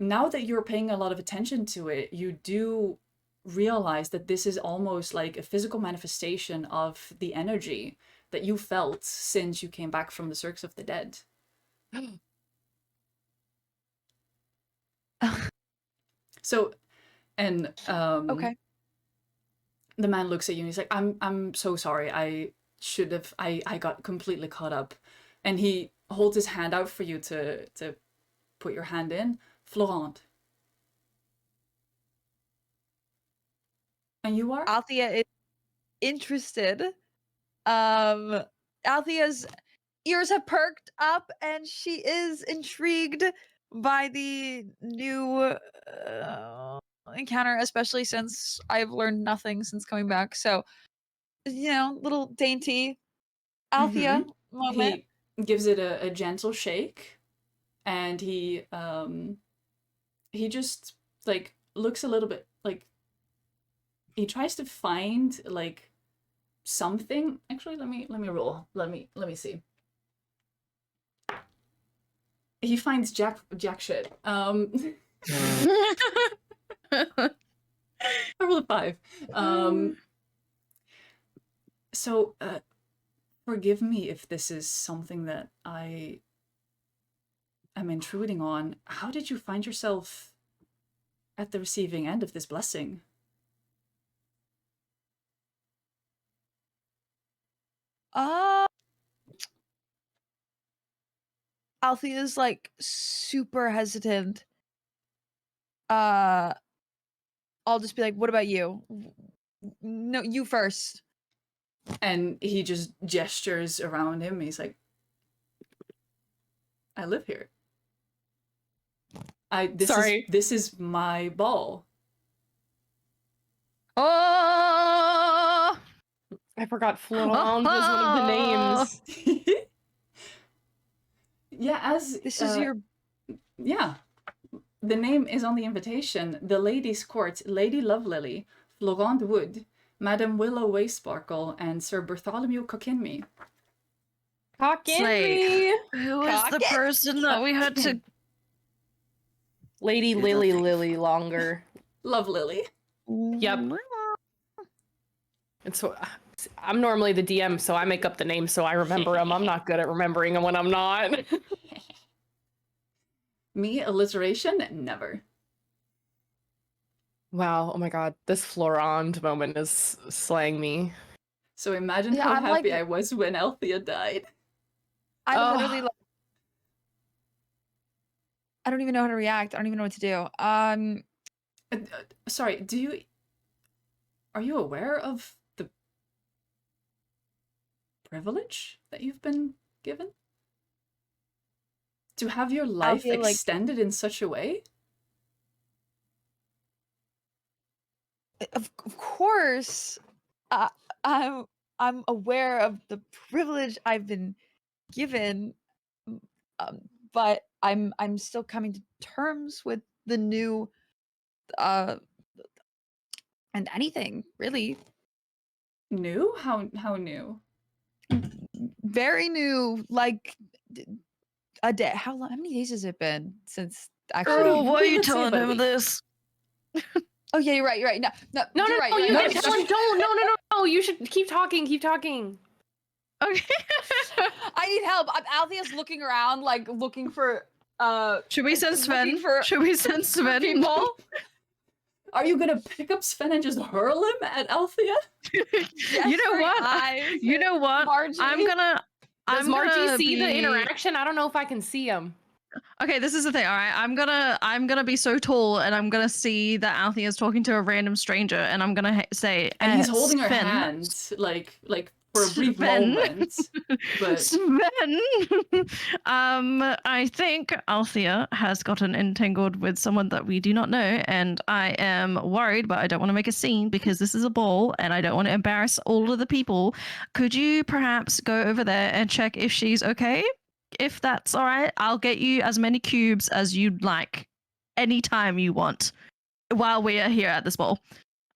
[SPEAKER 3] now that you're paying a lot of attention to it, you do realize that this is almost like a physical manifestation of the energy that you felt since you came back from the Circus of the Dead. So, and
[SPEAKER 5] okay.
[SPEAKER 3] The man looks at you and he's like, I'm so sorry. I got completely caught up. And he holds his hand out for you to put your hand in. Florent. And you are?
[SPEAKER 5] Althea is interested. Althea's ears have perked up and she is intrigued by the new encounter, especially since I've learned nothing since coming back. So, you know, little dainty Althea moment.
[SPEAKER 3] He gives it a gentle shake, and he just like looks a little bit like he tries to find like something. Actually, let me roll. Let me see. He finds jack shit. I rolled a 5. So forgive me if this is something that I am intruding on. How did you find yourself at the receiving end of this blessing?
[SPEAKER 5] Althea's like super hesitant. I'll just be like, what about you? No, you first.
[SPEAKER 3] And he just gestures around him. He's like, I live here. This is my ball.
[SPEAKER 4] Oh,
[SPEAKER 2] I forgot Florent was one of the names.
[SPEAKER 3] Yeah, as
[SPEAKER 5] this is your...
[SPEAKER 3] Yeah. The name is on the invitation. The Ladies' Court, Lady Lovelily, Florent Wood, Madame Willow Waysparkle, and Sir Bartholomew Coquinme.
[SPEAKER 2] Coquinme!
[SPEAKER 4] Who is the person that we had to...
[SPEAKER 2] Lady Lily Longer.
[SPEAKER 3] Love Lily.
[SPEAKER 2] Yep. And so I'm normally the DM, so I make up the names so I remember them. I'm not good at remembering them when I'm not.
[SPEAKER 3] Me, alliteration, never.
[SPEAKER 2] Wow, oh my god, this Florand moment is slaying me.
[SPEAKER 3] So imagine
[SPEAKER 5] Yeah,
[SPEAKER 3] how
[SPEAKER 5] I'm
[SPEAKER 3] happy
[SPEAKER 5] like-
[SPEAKER 3] I was when Althea died.
[SPEAKER 5] I'm
[SPEAKER 2] Oh.
[SPEAKER 5] literally like, I don't even know how to react. I don't even know what to do.
[SPEAKER 3] Sorry, are you aware of the privilege that you've been given? To have your life
[SPEAKER 5] feel like-
[SPEAKER 3] extended in such a way?
[SPEAKER 5] Of course, I'm aware of the privilege I've been given, but I'm still coming to terms with the new, and anything really
[SPEAKER 3] New? How new?
[SPEAKER 5] very new. Like a day. How many days has it been since actually?
[SPEAKER 4] Girl, why are you
[SPEAKER 3] Let's say
[SPEAKER 4] telling
[SPEAKER 3] about a
[SPEAKER 4] him
[SPEAKER 3] week.
[SPEAKER 4] this?
[SPEAKER 5] Oh yeah, you're right. You're right. No,
[SPEAKER 2] No,
[SPEAKER 5] you're right. You're
[SPEAKER 2] you
[SPEAKER 5] right.
[SPEAKER 2] can tell him. Don't. No. You should keep talking. Keep talking.
[SPEAKER 4] Okay.
[SPEAKER 5] I need help. Althea's looking around, like looking for
[SPEAKER 4] Should we send
[SPEAKER 5] looking
[SPEAKER 4] Sven?
[SPEAKER 5] for-
[SPEAKER 4] Should we send Sven?
[SPEAKER 5] people.
[SPEAKER 3] Are you gonna pick up Sven and just hurl him at Althea?
[SPEAKER 4] You know what? You know what?
[SPEAKER 5] Margie.
[SPEAKER 2] Does Margie
[SPEAKER 4] gonna
[SPEAKER 2] see the
[SPEAKER 4] be-
[SPEAKER 2] interaction? I don't know if I can see him.
[SPEAKER 4] Okay, this is the thing. All right, I'm gonna be so tall, and I'm gonna see that Althea is talking to a random stranger, and I'm gonna say,
[SPEAKER 3] And he's holding her
[SPEAKER 4] Sven,
[SPEAKER 3] hand, like for a brief
[SPEAKER 4] Sven.
[SPEAKER 3] moment. But
[SPEAKER 4] Sven, I think Althea has gotten entangled with someone that we do not know, and I am worried, but I don't want to make a scene because this is a ball, and I don't want to embarrass all of the people. Could you perhaps go over there and check if she's okay? If that's all right, I'll get you as many cubes as you'd like, anytime you want, while we are here at this ball.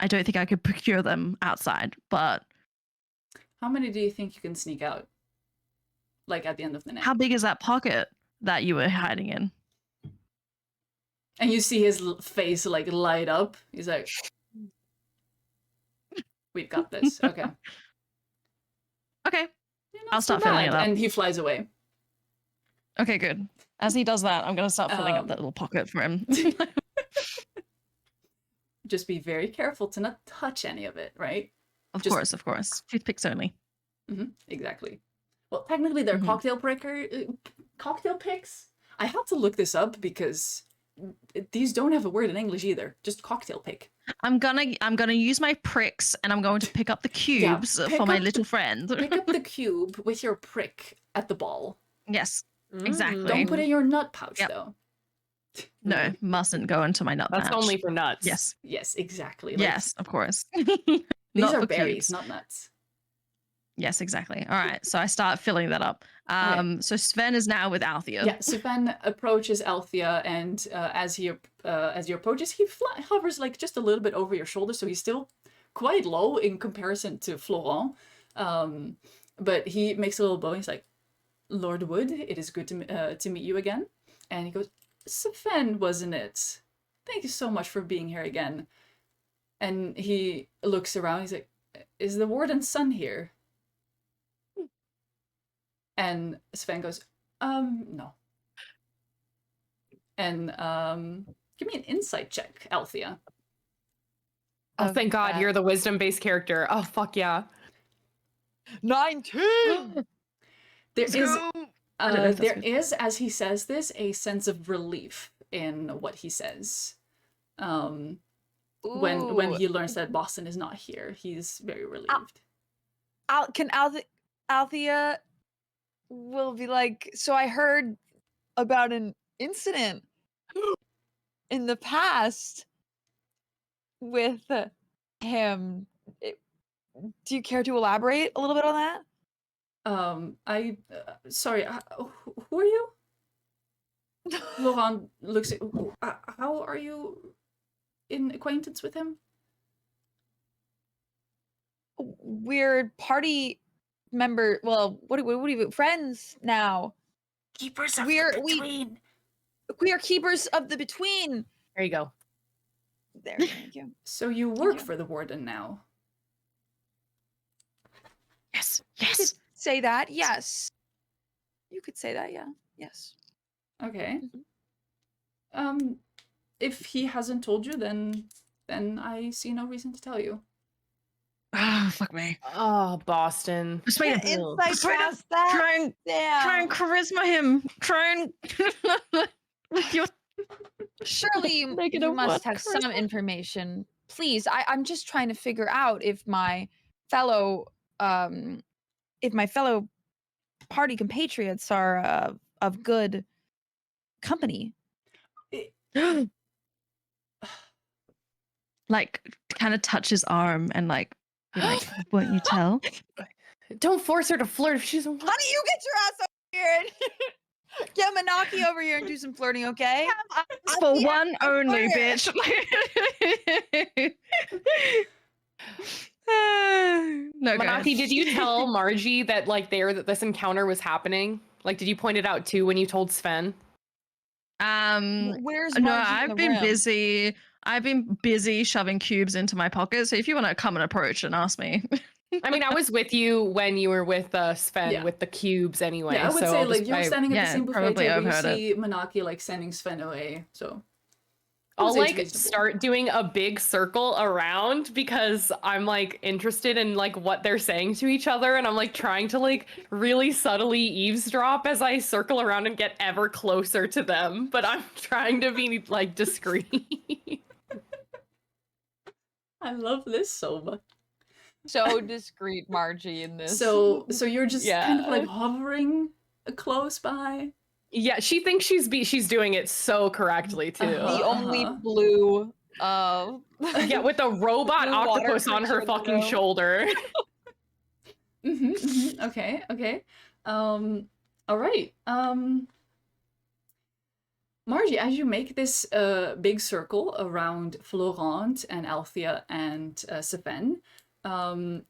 [SPEAKER 4] I don't think I could procure them outside, but
[SPEAKER 3] how many do you think you can sneak out? Like at the end of the night.
[SPEAKER 4] how big is that pocket that you were hiding in?
[SPEAKER 3] And you see his face like light up. He's like, "We've got this." Okay.
[SPEAKER 4] Okay.
[SPEAKER 3] Yeah, not
[SPEAKER 4] I'll
[SPEAKER 3] so
[SPEAKER 4] start filling
[SPEAKER 3] bad.
[SPEAKER 4] it up.
[SPEAKER 3] And he flies away.
[SPEAKER 4] Okay, good. As he does that, I'm going to start filling up
[SPEAKER 3] Um,
[SPEAKER 4] that little pocket for him.
[SPEAKER 3] Just be very careful to not touch any of it, right?
[SPEAKER 4] Of
[SPEAKER 3] Just-
[SPEAKER 4] course. Toothpicks only.
[SPEAKER 3] Exactly. Well, technically they're
[SPEAKER 4] Mhm.
[SPEAKER 3] cocktail picks. I had to look this up because these don't have a word in English either. Just cocktail pick.
[SPEAKER 4] I'm gonna use my pricks, and I'm going to pick up the cubes
[SPEAKER 3] pick
[SPEAKER 4] for my
[SPEAKER 3] up
[SPEAKER 4] little friend.
[SPEAKER 3] Pick up the cube with your prick at the ball.
[SPEAKER 4] Yes, exactly.
[SPEAKER 3] Don't put it in your nut pouch
[SPEAKER 4] Yep.
[SPEAKER 3] though.
[SPEAKER 4] no, mustn't go into my nut
[SPEAKER 2] That's
[SPEAKER 4] pouch.
[SPEAKER 2] only for nuts.
[SPEAKER 4] Yes,
[SPEAKER 3] Yes, exactly. Like,
[SPEAKER 4] yes, of course.
[SPEAKER 3] These
[SPEAKER 4] Not
[SPEAKER 3] are
[SPEAKER 4] for
[SPEAKER 3] berries,
[SPEAKER 4] cubes.
[SPEAKER 3] not nuts.
[SPEAKER 4] Yes, exactly. All right, so I start filling that up. So Sven is now with Althea.
[SPEAKER 3] Yeah, Sven approaches Althea, and as he approaches, he hovers like just a little bit over your shoulder, so he's still quite low in comparison to Florent. But he makes a little bow. And he's like, "Lord Wood, it is good to meet you again." And he goes, "Sven, wasn't it? Thank you so much for being here again." And he looks around. He's like, "Is the warden's son here?" And Sven goes, no. And give me an insight check, Althea.
[SPEAKER 2] Oh, thank God you're the wisdom-based character. Oh, fuck yeah.
[SPEAKER 5] 19.
[SPEAKER 3] There
[SPEAKER 4] Let's
[SPEAKER 3] is,
[SPEAKER 4] go. I don't know if that's
[SPEAKER 3] there
[SPEAKER 4] good.
[SPEAKER 3] is, as he says this, a sense of relief in what he says. When
[SPEAKER 5] Ooh.
[SPEAKER 3] he learns that Boston is not here, he's very relieved.
[SPEAKER 5] Althea will be like, so I heard about an incident in the past with him. Do you care to elaborate a little bit on that?
[SPEAKER 3] Sorry, who are you? Laurent looks at, how are you in acquaintance with him?
[SPEAKER 5] We're party member. Well, what do we friends now?
[SPEAKER 6] Keepers of
[SPEAKER 5] We're-
[SPEAKER 6] the
[SPEAKER 5] we-
[SPEAKER 6] between.
[SPEAKER 5] We are keepers of the between.
[SPEAKER 2] There you go.
[SPEAKER 5] There, thank you.
[SPEAKER 3] So you work
[SPEAKER 5] you.
[SPEAKER 3] for the warden now.
[SPEAKER 4] Yes.
[SPEAKER 5] You
[SPEAKER 4] Yes.
[SPEAKER 5] could say that, yes. You could say that, yeah. Yes.
[SPEAKER 3] Okay.
[SPEAKER 5] Mhm.
[SPEAKER 3] If he hasn't told you, then I see no reason to tell you.
[SPEAKER 4] Oh, fuck me.
[SPEAKER 2] Oh, Boston.
[SPEAKER 4] Persuade him.
[SPEAKER 5] Insight
[SPEAKER 4] Persuade him.
[SPEAKER 5] past that?
[SPEAKER 4] Try and
[SPEAKER 5] Damn.
[SPEAKER 4] charisma him. Try and with your
[SPEAKER 5] Surely you
[SPEAKER 4] negative
[SPEAKER 5] must
[SPEAKER 4] one
[SPEAKER 5] have some
[SPEAKER 4] charisma.
[SPEAKER 5] information. Please, I'm just trying to figure out if my fellow party compatriots are of good company.
[SPEAKER 4] Like, kind of touch his arm and like, be like, won't you tell?
[SPEAKER 2] Don't force her to flirt if she's.
[SPEAKER 5] Honey, you get your ass over here and get Manaki over here and do some flirting, okay?
[SPEAKER 4] For one only,
[SPEAKER 5] flirt.
[SPEAKER 4] bitch. No, go ahead.
[SPEAKER 2] Manaki, did you tell Margie that like that this encounter was happening? Like, did you point it out too when you told Sven?
[SPEAKER 5] Where's
[SPEAKER 4] No,
[SPEAKER 5] Margie in
[SPEAKER 4] I've
[SPEAKER 5] the
[SPEAKER 4] been
[SPEAKER 5] room?
[SPEAKER 4] busy. I've been busy shoving cubes into my pocket. So if you want to come and approach and ask me,
[SPEAKER 2] I mean, I was with you when you were with Sven
[SPEAKER 3] Yeah.
[SPEAKER 2] with the cubes anyway.
[SPEAKER 3] Yeah, I would
[SPEAKER 2] so
[SPEAKER 3] say
[SPEAKER 2] I'll
[SPEAKER 3] like
[SPEAKER 2] just-
[SPEAKER 3] you're standing at
[SPEAKER 4] yeah,
[SPEAKER 3] the same buffet
[SPEAKER 4] probably
[SPEAKER 3] table. You
[SPEAKER 4] overheard it.
[SPEAKER 3] see Manaki like sending Sven away. So
[SPEAKER 2] I'll
[SPEAKER 3] say it's
[SPEAKER 2] like
[SPEAKER 3] reasonable.
[SPEAKER 2] start doing a big circle around because I'm like interested in like what they're saying to each other, and I'm like trying to like really subtly eavesdrop as I circle around and get ever closer to them, but I'm trying to be like discreet.
[SPEAKER 3] I love this so much.
[SPEAKER 5] So discreet, Margie, in this.
[SPEAKER 3] So you're just kind of
[SPEAKER 2] Yeah.
[SPEAKER 3] like hovering close by.
[SPEAKER 2] Yeah, she thinks she's doing it so correctly too.
[SPEAKER 5] the only
[SPEAKER 3] Uh-huh.
[SPEAKER 5] blue
[SPEAKER 2] Yeah, with a robot
[SPEAKER 5] Blue water
[SPEAKER 2] octopus on her
[SPEAKER 5] creature in the
[SPEAKER 2] fucking
[SPEAKER 5] room.
[SPEAKER 2] shoulder.
[SPEAKER 3] Okay. All right. Margie, as you make this big circle around Florent and Althea and Sven, where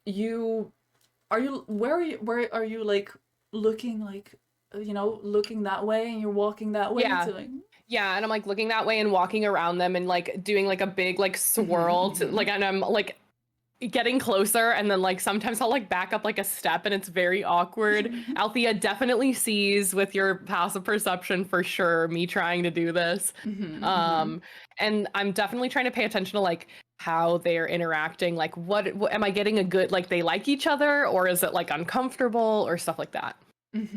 [SPEAKER 3] are you like looking like looking that way and you're walking that way?
[SPEAKER 2] Yeah.
[SPEAKER 3] to, like,
[SPEAKER 2] Yeah, and I'm like looking that way and walking around them and like doing like a big like swirl to like, and I'm like getting closer, and then like sometimes I'll like back up like a step and it's very awkward. Althea definitely sees with your passive perception for sure me trying to do this. And I'm definitely trying to pay attention to like how they're interacting, like what am I getting a good like they like each other, or is it like uncomfortable or stuff like that.
[SPEAKER 3] Let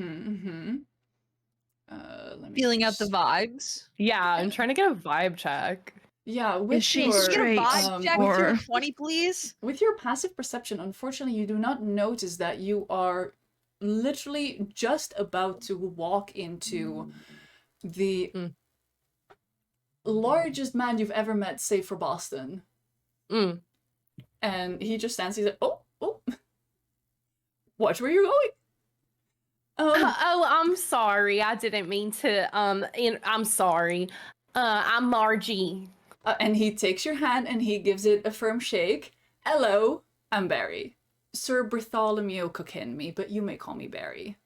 [SPEAKER 3] me
[SPEAKER 5] feeling out the
[SPEAKER 3] just-
[SPEAKER 5] vibes.
[SPEAKER 2] Yeah, I'm trying to get a vibe check.
[SPEAKER 3] Yeah, with
[SPEAKER 4] she
[SPEAKER 3] your
[SPEAKER 5] Get a
[SPEAKER 4] straight
[SPEAKER 5] vibe check
[SPEAKER 4] or-
[SPEAKER 5] to a 20, please.
[SPEAKER 3] with your passive perception, unfortunately, you do not notice that you are literally just about to walk into the largest man you've ever met, save for Boston. And he just stands. He's like, "Oh, watch where you're going."
[SPEAKER 2] Oh, I'm sorry. I didn't mean to. I'm sorry. I'm Margie.
[SPEAKER 3] And he takes your hand and he gives it a firm shake. "Hello, I'm Barry. Sir Bartholomew Cookin me, but you may call me Barry."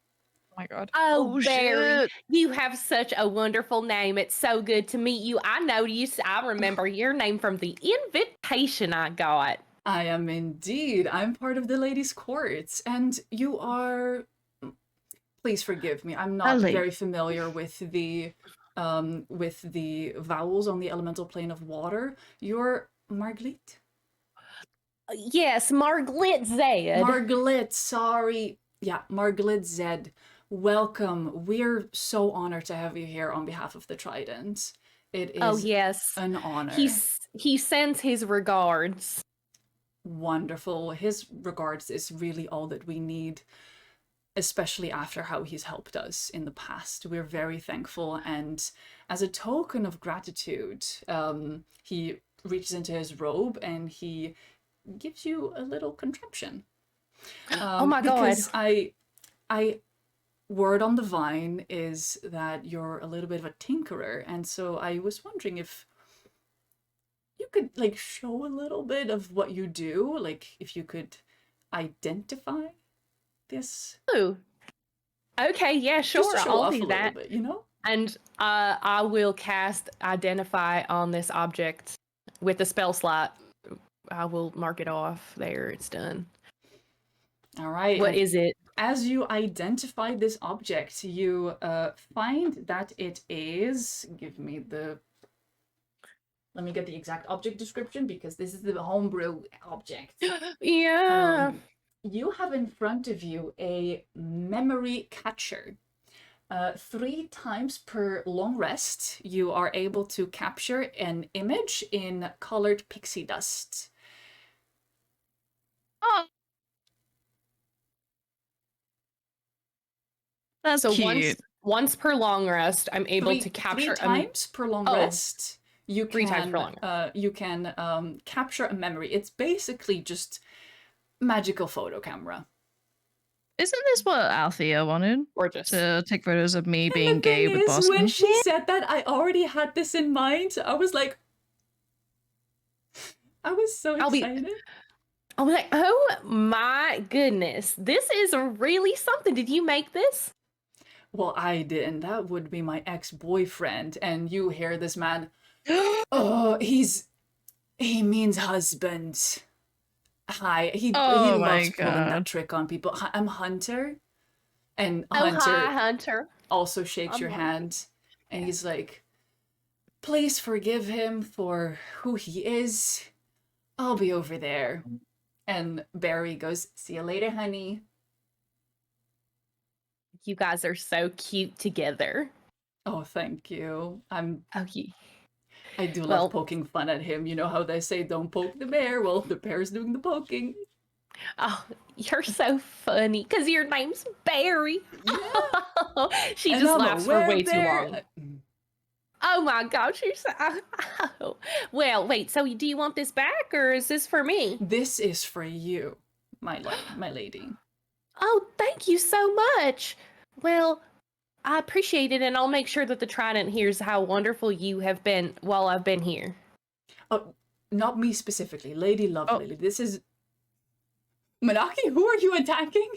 [SPEAKER 5] Oh my god.
[SPEAKER 2] Oh, Barry,
[SPEAKER 4] shit.
[SPEAKER 2] you have such a wonderful name. It's so good to meet you. I remember your name from the invitation I got.
[SPEAKER 3] I am indeed. I'm part of the ladies' court, and you are. Please forgive me. I'm not
[SPEAKER 4] lady.
[SPEAKER 3] very familiar with the vowels on the elemental plane of water. You're Marglit?
[SPEAKER 2] Yes, Marglit Zed.
[SPEAKER 3] Marglit, sorry. Yeah, Marglit Zed. Welcome. We're so honored to have you here on behalf of the Trident. It is
[SPEAKER 2] Oh, yes.
[SPEAKER 3] an honor.
[SPEAKER 2] He sends his regards.
[SPEAKER 3] Wonderful. His regards is really all that we need, especially after how he's helped us in the past. We're very thankful, and as a token of gratitude, he reaches into his robe and he gives you a little contraption.
[SPEAKER 2] Oh my god.
[SPEAKER 3] Because I word on the vine is that you're a little bit of a tinkerer, and so I was wondering if you could like show a little bit of what you do, like if you could identify this.
[SPEAKER 2] Oh. Okay, yeah, sure.
[SPEAKER 3] Just to show
[SPEAKER 2] I'll
[SPEAKER 3] off
[SPEAKER 2] do
[SPEAKER 3] a little
[SPEAKER 2] that.
[SPEAKER 3] bit, you know?
[SPEAKER 2] And I will cast Identify on this object. with the spell slot, I will mark it off. There, it's done.
[SPEAKER 3] All right.
[SPEAKER 2] What is it?
[SPEAKER 3] As you identify this object, you find that it is. Let me get the exact object description because this is the homebrew object.
[SPEAKER 2] Yeah.
[SPEAKER 3] You have in front of you a memory catcher. 3 times per long rest, you are able to capture an image in colored pixie dust.
[SPEAKER 4] Oh, that's
[SPEAKER 2] So
[SPEAKER 4] cute.
[SPEAKER 2] once per long rest, I'm able
[SPEAKER 3] Three
[SPEAKER 2] to capture
[SPEAKER 3] 3 times per long rest. You
[SPEAKER 2] 3 times per long
[SPEAKER 3] you can capture a memory. It's basically just magical photo camera.
[SPEAKER 4] Isn't this what Althea wanted?
[SPEAKER 2] Gorgeous.
[SPEAKER 4] To take photos of me
[SPEAKER 3] And
[SPEAKER 4] being
[SPEAKER 3] the
[SPEAKER 4] gay
[SPEAKER 3] thing
[SPEAKER 4] with
[SPEAKER 3] is,
[SPEAKER 4] Boston?
[SPEAKER 3] when she said that, I already had this in mind. I was like, I was so excited.
[SPEAKER 2] I was like, oh my goodness, this is really something. Did you make this?
[SPEAKER 3] Well, I didn't. That would be my ex-boyfriend. And you hear this man, oh, he means husband. Hi. He loves pulling that trick on people. Hi, I'm Hunter. And
[SPEAKER 2] Hi, Hunter.
[SPEAKER 3] Also shakes your hand. And he's like, please forgive him for who he is. I'll be over there. And Barry goes, see you later, honey.
[SPEAKER 2] You guys are so cute together.
[SPEAKER 3] Oh, thank you.
[SPEAKER 2] Okay.
[SPEAKER 3] I do love poking fun at him. You know how they say don't poke the bear? Well, the bear's doing the poking.
[SPEAKER 2] Oh, you're so funny because your name's Barry.
[SPEAKER 3] Yeah.
[SPEAKER 2] She just laughs for way too long. Oh my gosh, you're so... Oh. Well, wait, so do you want this back or is this for me?
[SPEAKER 3] This is for you, my lady.
[SPEAKER 2] Oh, thank you so much. Well, I appreciate it, and I'll make sure that the Trident hears how wonderful you have been while I've been here.
[SPEAKER 3] Oh, not me specifically. Lady Lovelady. This is... Manaki, who are you attacking?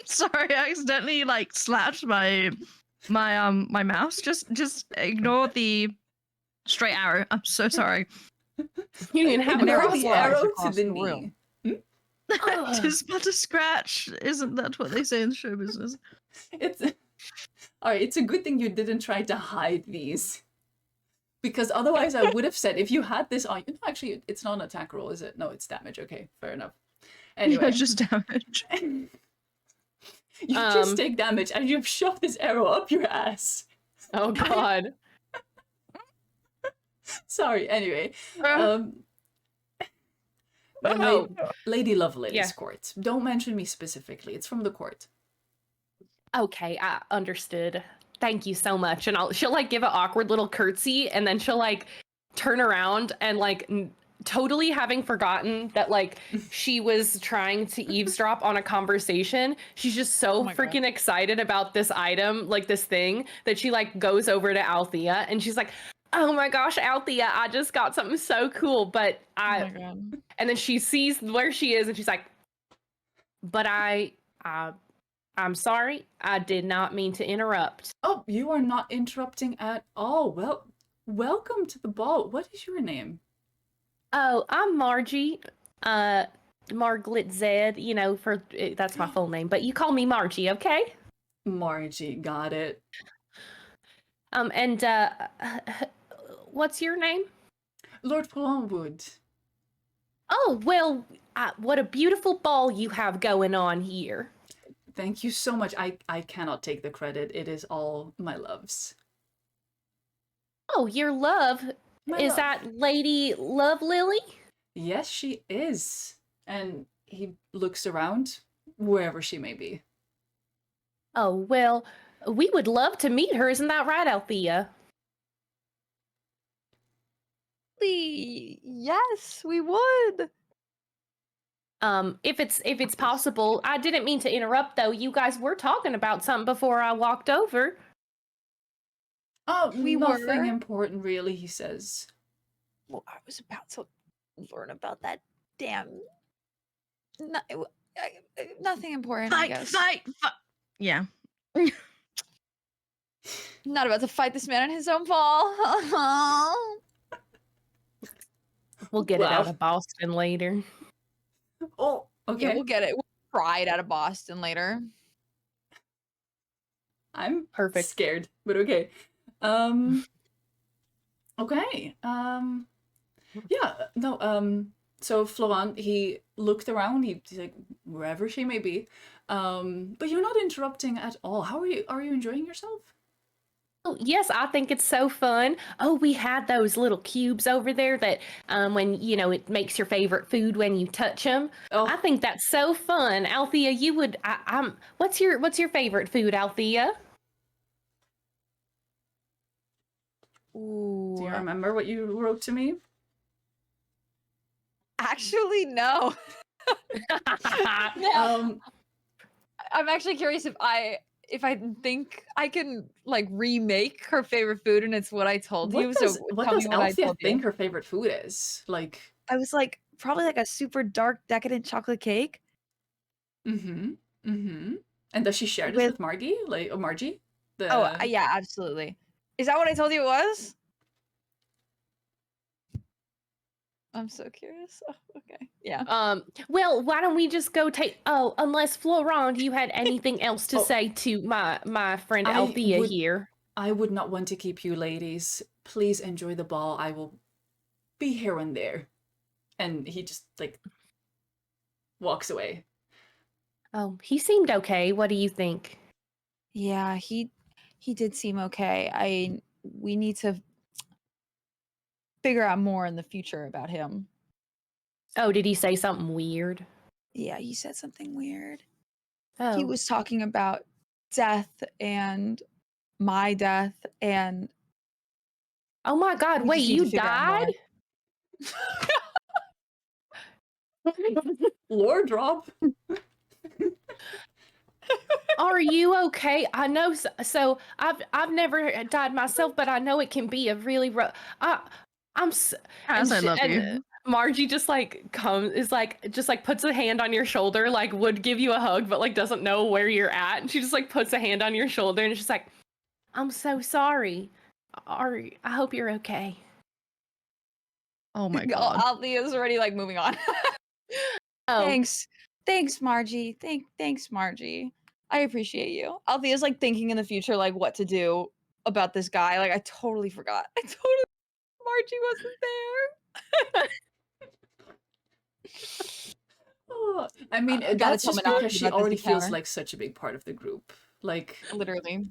[SPEAKER 4] Sorry, I accidentally slapped my mouse. Just ignore the straight arrow. I'm so sorry.
[SPEAKER 2] You didn't have
[SPEAKER 3] an
[SPEAKER 2] a
[SPEAKER 3] arrow to the knee.
[SPEAKER 4] Just but a scratch. Isn't that what they say in show business?
[SPEAKER 3] Alright, it's a good thing you didn't try to hide these. Because otherwise I would have said, if you had this on... No, actually, it's not an attack roll, is it? No, it's damage. Okay, fair enough. Anyway.
[SPEAKER 4] Yeah, just damage.
[SPEAKER 3] You just take damage and you've shoved this arrow up your ass.
[SPEAKER 2] Oh, God.
[SPEAKER 3] Sorry, anyway. Lady Lovelady's court. Don't mention me specifically. It's from the court.
[SPEAKER 2] Okay, I understood. Thank you so much. And she'll give an awkward little curtsy, and then she'll turn around and totally having forgotten that she was trying to eavesdrop on a conversation. She's just so freaking excited about this item, this thing, that she goes over to Althea and she's like, oh my gosh, Althea, I just got something so cool. But and then she sees where she is and she's like, but I'm sorry, I did not mean to interrupt.
[SPEAKER 3] Oh, you are not interrupting at all. Well, welcome to the ball. What is your name?
[SPEAKER 2] Oh, I'm Margie. Margaret Zed, that's my full name, but you call me Margie, okay?
[SPEAKER 3] Margie, got it.
[SPEAKER 2] And what's your name?
[SPEAKER 3] Lord Plumwood.
[SPEAKER 2] Oh, well, what a beautiful ball you have going on here.
[SPEAKER 3] Thank you so much. I cannot take the credit. It is all my love's.
[SPEAKER 2] Oh, your love? Is that Lady Love Lily?
[SPEAKER 3] Yes, she is. And he looks around, wherever she may be.
[SPEAKER 2] Oh, well, we would love to meet her. Isn't that right, Althea?
[SPEAKER 5] Yes, we would.
[SPEAKER 2] If it's possible, I didn't mean to interrupt though. You guys were talking about something before I walked over.
[SPEAKER 3] Oh, nothing important really, he says.
[SPEAKER 5] Well, I was about to learn about that damn... nothing important, I guess.
[SPEAKER 4] Fight! Yeah.
[SPEAKER 5] Not about to fight this man in his own ball.
[SPEAKER 2] We'll get it out of Boston later.
[SPEAKER 3] Oh, okay.
[SPEAKER 5] Yeah, we'll get it. We'll try it out of Boston later.
[SPEAKER 3] I'm
[SPEAKER 2] Perfect.
[SPEAKER 3] scared, but okay. Okay. Yeah, no, so Florent, he looked around, he's like, wherever she may be. But you're not interrupting at all. How are you? Are you enjoying yourself?
[SPEAKER 2] Oh, yes, I think it's so fun. Oh, we had those little cubes over there that when, it makes your favorite food when you touch them.
[SPEAKER 3] Oh,
[SPEAKER 2] I think that's so fun. Althea, you would, what's your favorite food, Althea?
[SPEAKER 5] Ooh.
[SPEAKER 3] do you remember what you wrote to me?
[SPEAKER 5] Actually, no.
[SPEAKER 3] Um,
[SPEAKER 5] I'm actually curious if I think I can like remake her favorite food and it's what I told you.
[SPEAKER 3] what
[SPEAKER 5] So
[SPEAKER 3] does
[SPEAKER 5] tell me what I
[SPEAKER 3] Althea
[SPEAKER 5] told
[SPEAKER 3] think
[SPEAKER 5] you.
[SPEAKER 3] her favorite food is? Like,
[SPEAKER 5] I was like probably like a super dark decadent chocolate cake
[SPEAKER 3] and does she share this
[SPEAKER 5] with
[SPEAKER 3] with Margie? Like, Margie?
[SPEAKER 5] yeah, absolutely. Is that what I told you it was? I'm so curious. Oh, okay. Yeah.
[SPEAKER 2] Well, why don't we just go take, unless Florent, you had anything else to say to my friend Althea here.
[SPEAKER 3] I would not want to keep you ladies. Please enjoy the ball. I will be here and there. And he just, like, walks away.
[SPEAKER 2] Oh, he seemed okay. What do you think?
[SPEAKER 5] Yeah, he did seem okay. We need to figure out more in the future about him.
[SPEAKER 2] Oh, did he say something weird?
[SPEAKER 5] Yeah, he said something weird.
[SPEAKER 2] Oh.
[SPEAKER 5] He was talking about death and my death and
[SPEAKER 2] Oh my God,
[SPEAKER 5] we
[SPEAKER 2] wait,
[SPEAKER 5] just need to
[SPEAKER 2] you
[SPEAKER 5] figure out
[SPEAKER 2] died?
[SPEAKER 3] Lore drop.
[SPEAKER 2] Are you okay? I know. So I've never died myself, but I know it can be a really rough. I'm.
[SPEAKER 4] As I love you.
[SPEAKER 2] Margie just puts a hand on your shoulder, like would give you a hug, but like doesn't know where you're at. And she just like puts a hand on your shoulder and she's like, "I'm so sorry. I hope you're okay."
[SPEAKER 4] Oh my god.
[SPEAKER 5] Althea's already like moving on.
[SPEAKER 2] Oh,
[SPEAKER 5] Thanks, Margie. Thanks, Margie. I appreciate you. Althea's like thinking in the future, like what to do about this guy. Like I totally forgot. Margie wasn't there.
[SPEAKER 3] Oh, I mean,
[SPEAKER 5] Gotta
[SPEAKER 3] that's
[SPEAKER 5] tell
[SPEAKER 3] just
[SPEAKER 5] Minaki
[SPEAKER 3] because she
[SPEAKER 5] about this
[SPEAKER 3] already feels
[SPEAKER 5] encounter.
[SPEAKER 3] like such a big part of the group. Like,
[SPEAKER 5] Literally.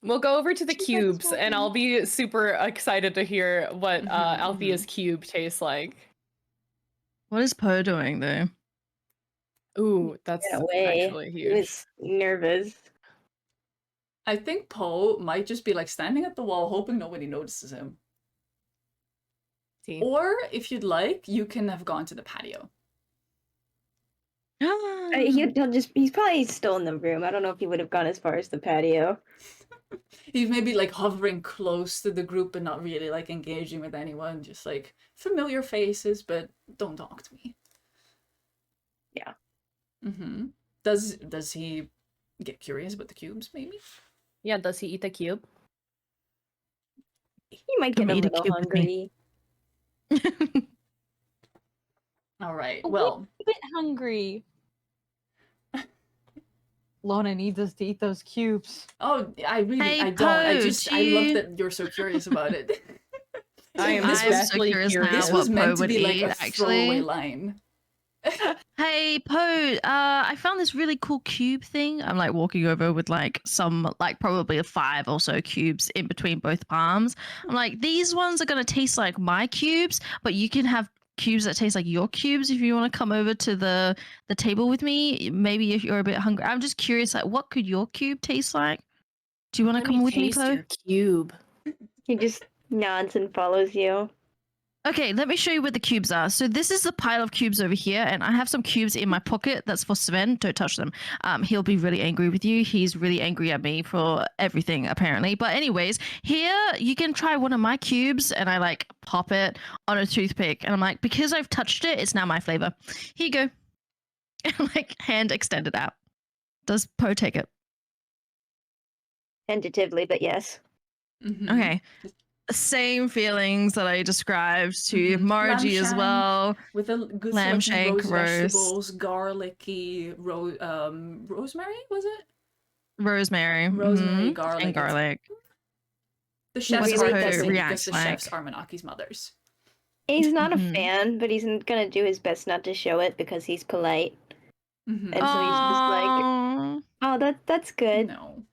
[SPEAKER 2] We'll go over to the
[SPEAKER 5] She's
[SPEAKER 2] cubes,
[SPEAKER 5] like,
[SPEAKER 2] and I'll be super excited to hear what Althea's cube tastes like.
[SPEAKER 4] What is Poe doing though?
[SPEAKER 2] Ooh, that's actually
[SPEAKER 1] He
[SPEAKER 2] huge.
[SPEAKER 1] was nervous.
[SPEAKER 3] I think Poe might just be like standing at the wall hoping nobody notices him. Or if you'd like, you can have gone to the patio.
[SPEAKER 1] He's probably still in the room. I don't know if he would have gone as far as the patio.
[SPEAKER 3] He's maybe like hovering close to the group and not really like engaging with anyone, just like familiar faces, but don't talk to me.
[SPEAKER 1] Yeah.
[SPEAKER 3] Does he get curious about the cubes, maybe?
[SPEAKER 2] Yeah, does he eat the cube?
[SPEAKER 1] He might get a
[SPEAKER 4] eat a
[SPEAKER 1] little
[SPEAKER 4] cube with me.
[SPEAKER 1] hungry.
[SPEAKER 3] All right.
[SPEAKER 5] A
[SPEAKER 3] Well,
[SPEAKER 5] bit hungry. Lona needs us to eat those cubes.
[SPEAKER 3] oh, I don't.
[SPEAKER 4] Poe,
[SPEAKER 3] I love that you're so curious about it.
[SPEAKER 2] I am
[SPEAKER 3] This
[SPEAKER 4] I'm
[SPEAKER 3] was-
[SPEAKER 4] so curious now
[SPEAKER 3] This
[SPEAKER 4] what
[SPEAKER 3] was meant
[SPEAKER 4] Poe
[SPEAKER 3] to
[SPEAKER 4] would
[SPEAKER 3] be like
[SPEAKER 4] eat,
[SPEAKER 3] a throwaway line.
[SPEAKER 4] Hey Poe, I found this really cool cube thing. I'm like walking over with like some like probably 5 or so cubes in between both palms. I'm like, these ones are gonna taste like my cubes, but you can have cubes that taste like your cubes if you want to come over to the table with me. Maybe if you're a bit hungry. I'm just curious, like what could your cube taste like? Do you want to come with me, Poe?
[SPEAKER 2] Your cube.
[SPEAKER 1] He just nods and follows you.
[SPEAKER 4] Okay, let me show you where the cubes are. So this is the pile of cubes over here, and I have some cubes in my pocket. That's for Sven. Don't touch them. He'll be really angry with you. He's really angry at me for everything, apparently. But anyways, here you can try one of my cubes, and I like pop it on a toothpick, and I'm like, because I've touched it, it's now my flavor. Here you go. And like hand extended out. Does Poe take it?
[SPEAKER 1] Tentatively, but yes.
[SPEAKER 3] Mhm.
[SPEAKER 4] Okay. Same feelings that I described to
[SPEAKER 3] Mhm.
[SPEAKER 4] Margie
[SPEAKER 3] Lamb
[SPEAKER 4] as
[SPEAKER 3] shank
[SPEAKER 4] well.
[SPEAKER 3] with a good
[SPEAKER 4] Lamb
[SPEAKER 3] selection of
[SPEAKER 4] shank
[SPEAKER 3] roast
[SPEAKER 4] roast.
[SPEAKER 3] vegetables, garlicky, rosemary, was it?
[SPEAKER 4] Rosemary.
[SPEAKER 3] Rosemary,
[SPEAKER 4] And
[SPEAKER 3] garlic.
[SPEAKER 4] garlic.
[SPEAKER 3] The
[SPEAKER 1] He
[SPEAKER 3] chef's
[SPEAKER 1] really
[SPEAKER 3] heart will
[SPEAKER 1] doesn't.
[SPEAKER 3] sing because
[SPEAKER 4] reacts
[SPEAKER 3] the
[SPEAKER 4] like.
[SPEAKER 3] chefs are Manaki's mothers.
[SPEAKER 1] He's not a
[SPEAKER 4] Mhm.
[SPEAKER 1] fan, but he's gonna do his best not to show it because he's polite.
[SPEAKER 3] Mhm.
[SPEAKER 1] And so he's just like,
[SPEAKER 4] Aww.
[SPEAKER 1] oh, that's good.
[SPEAKER 3] No.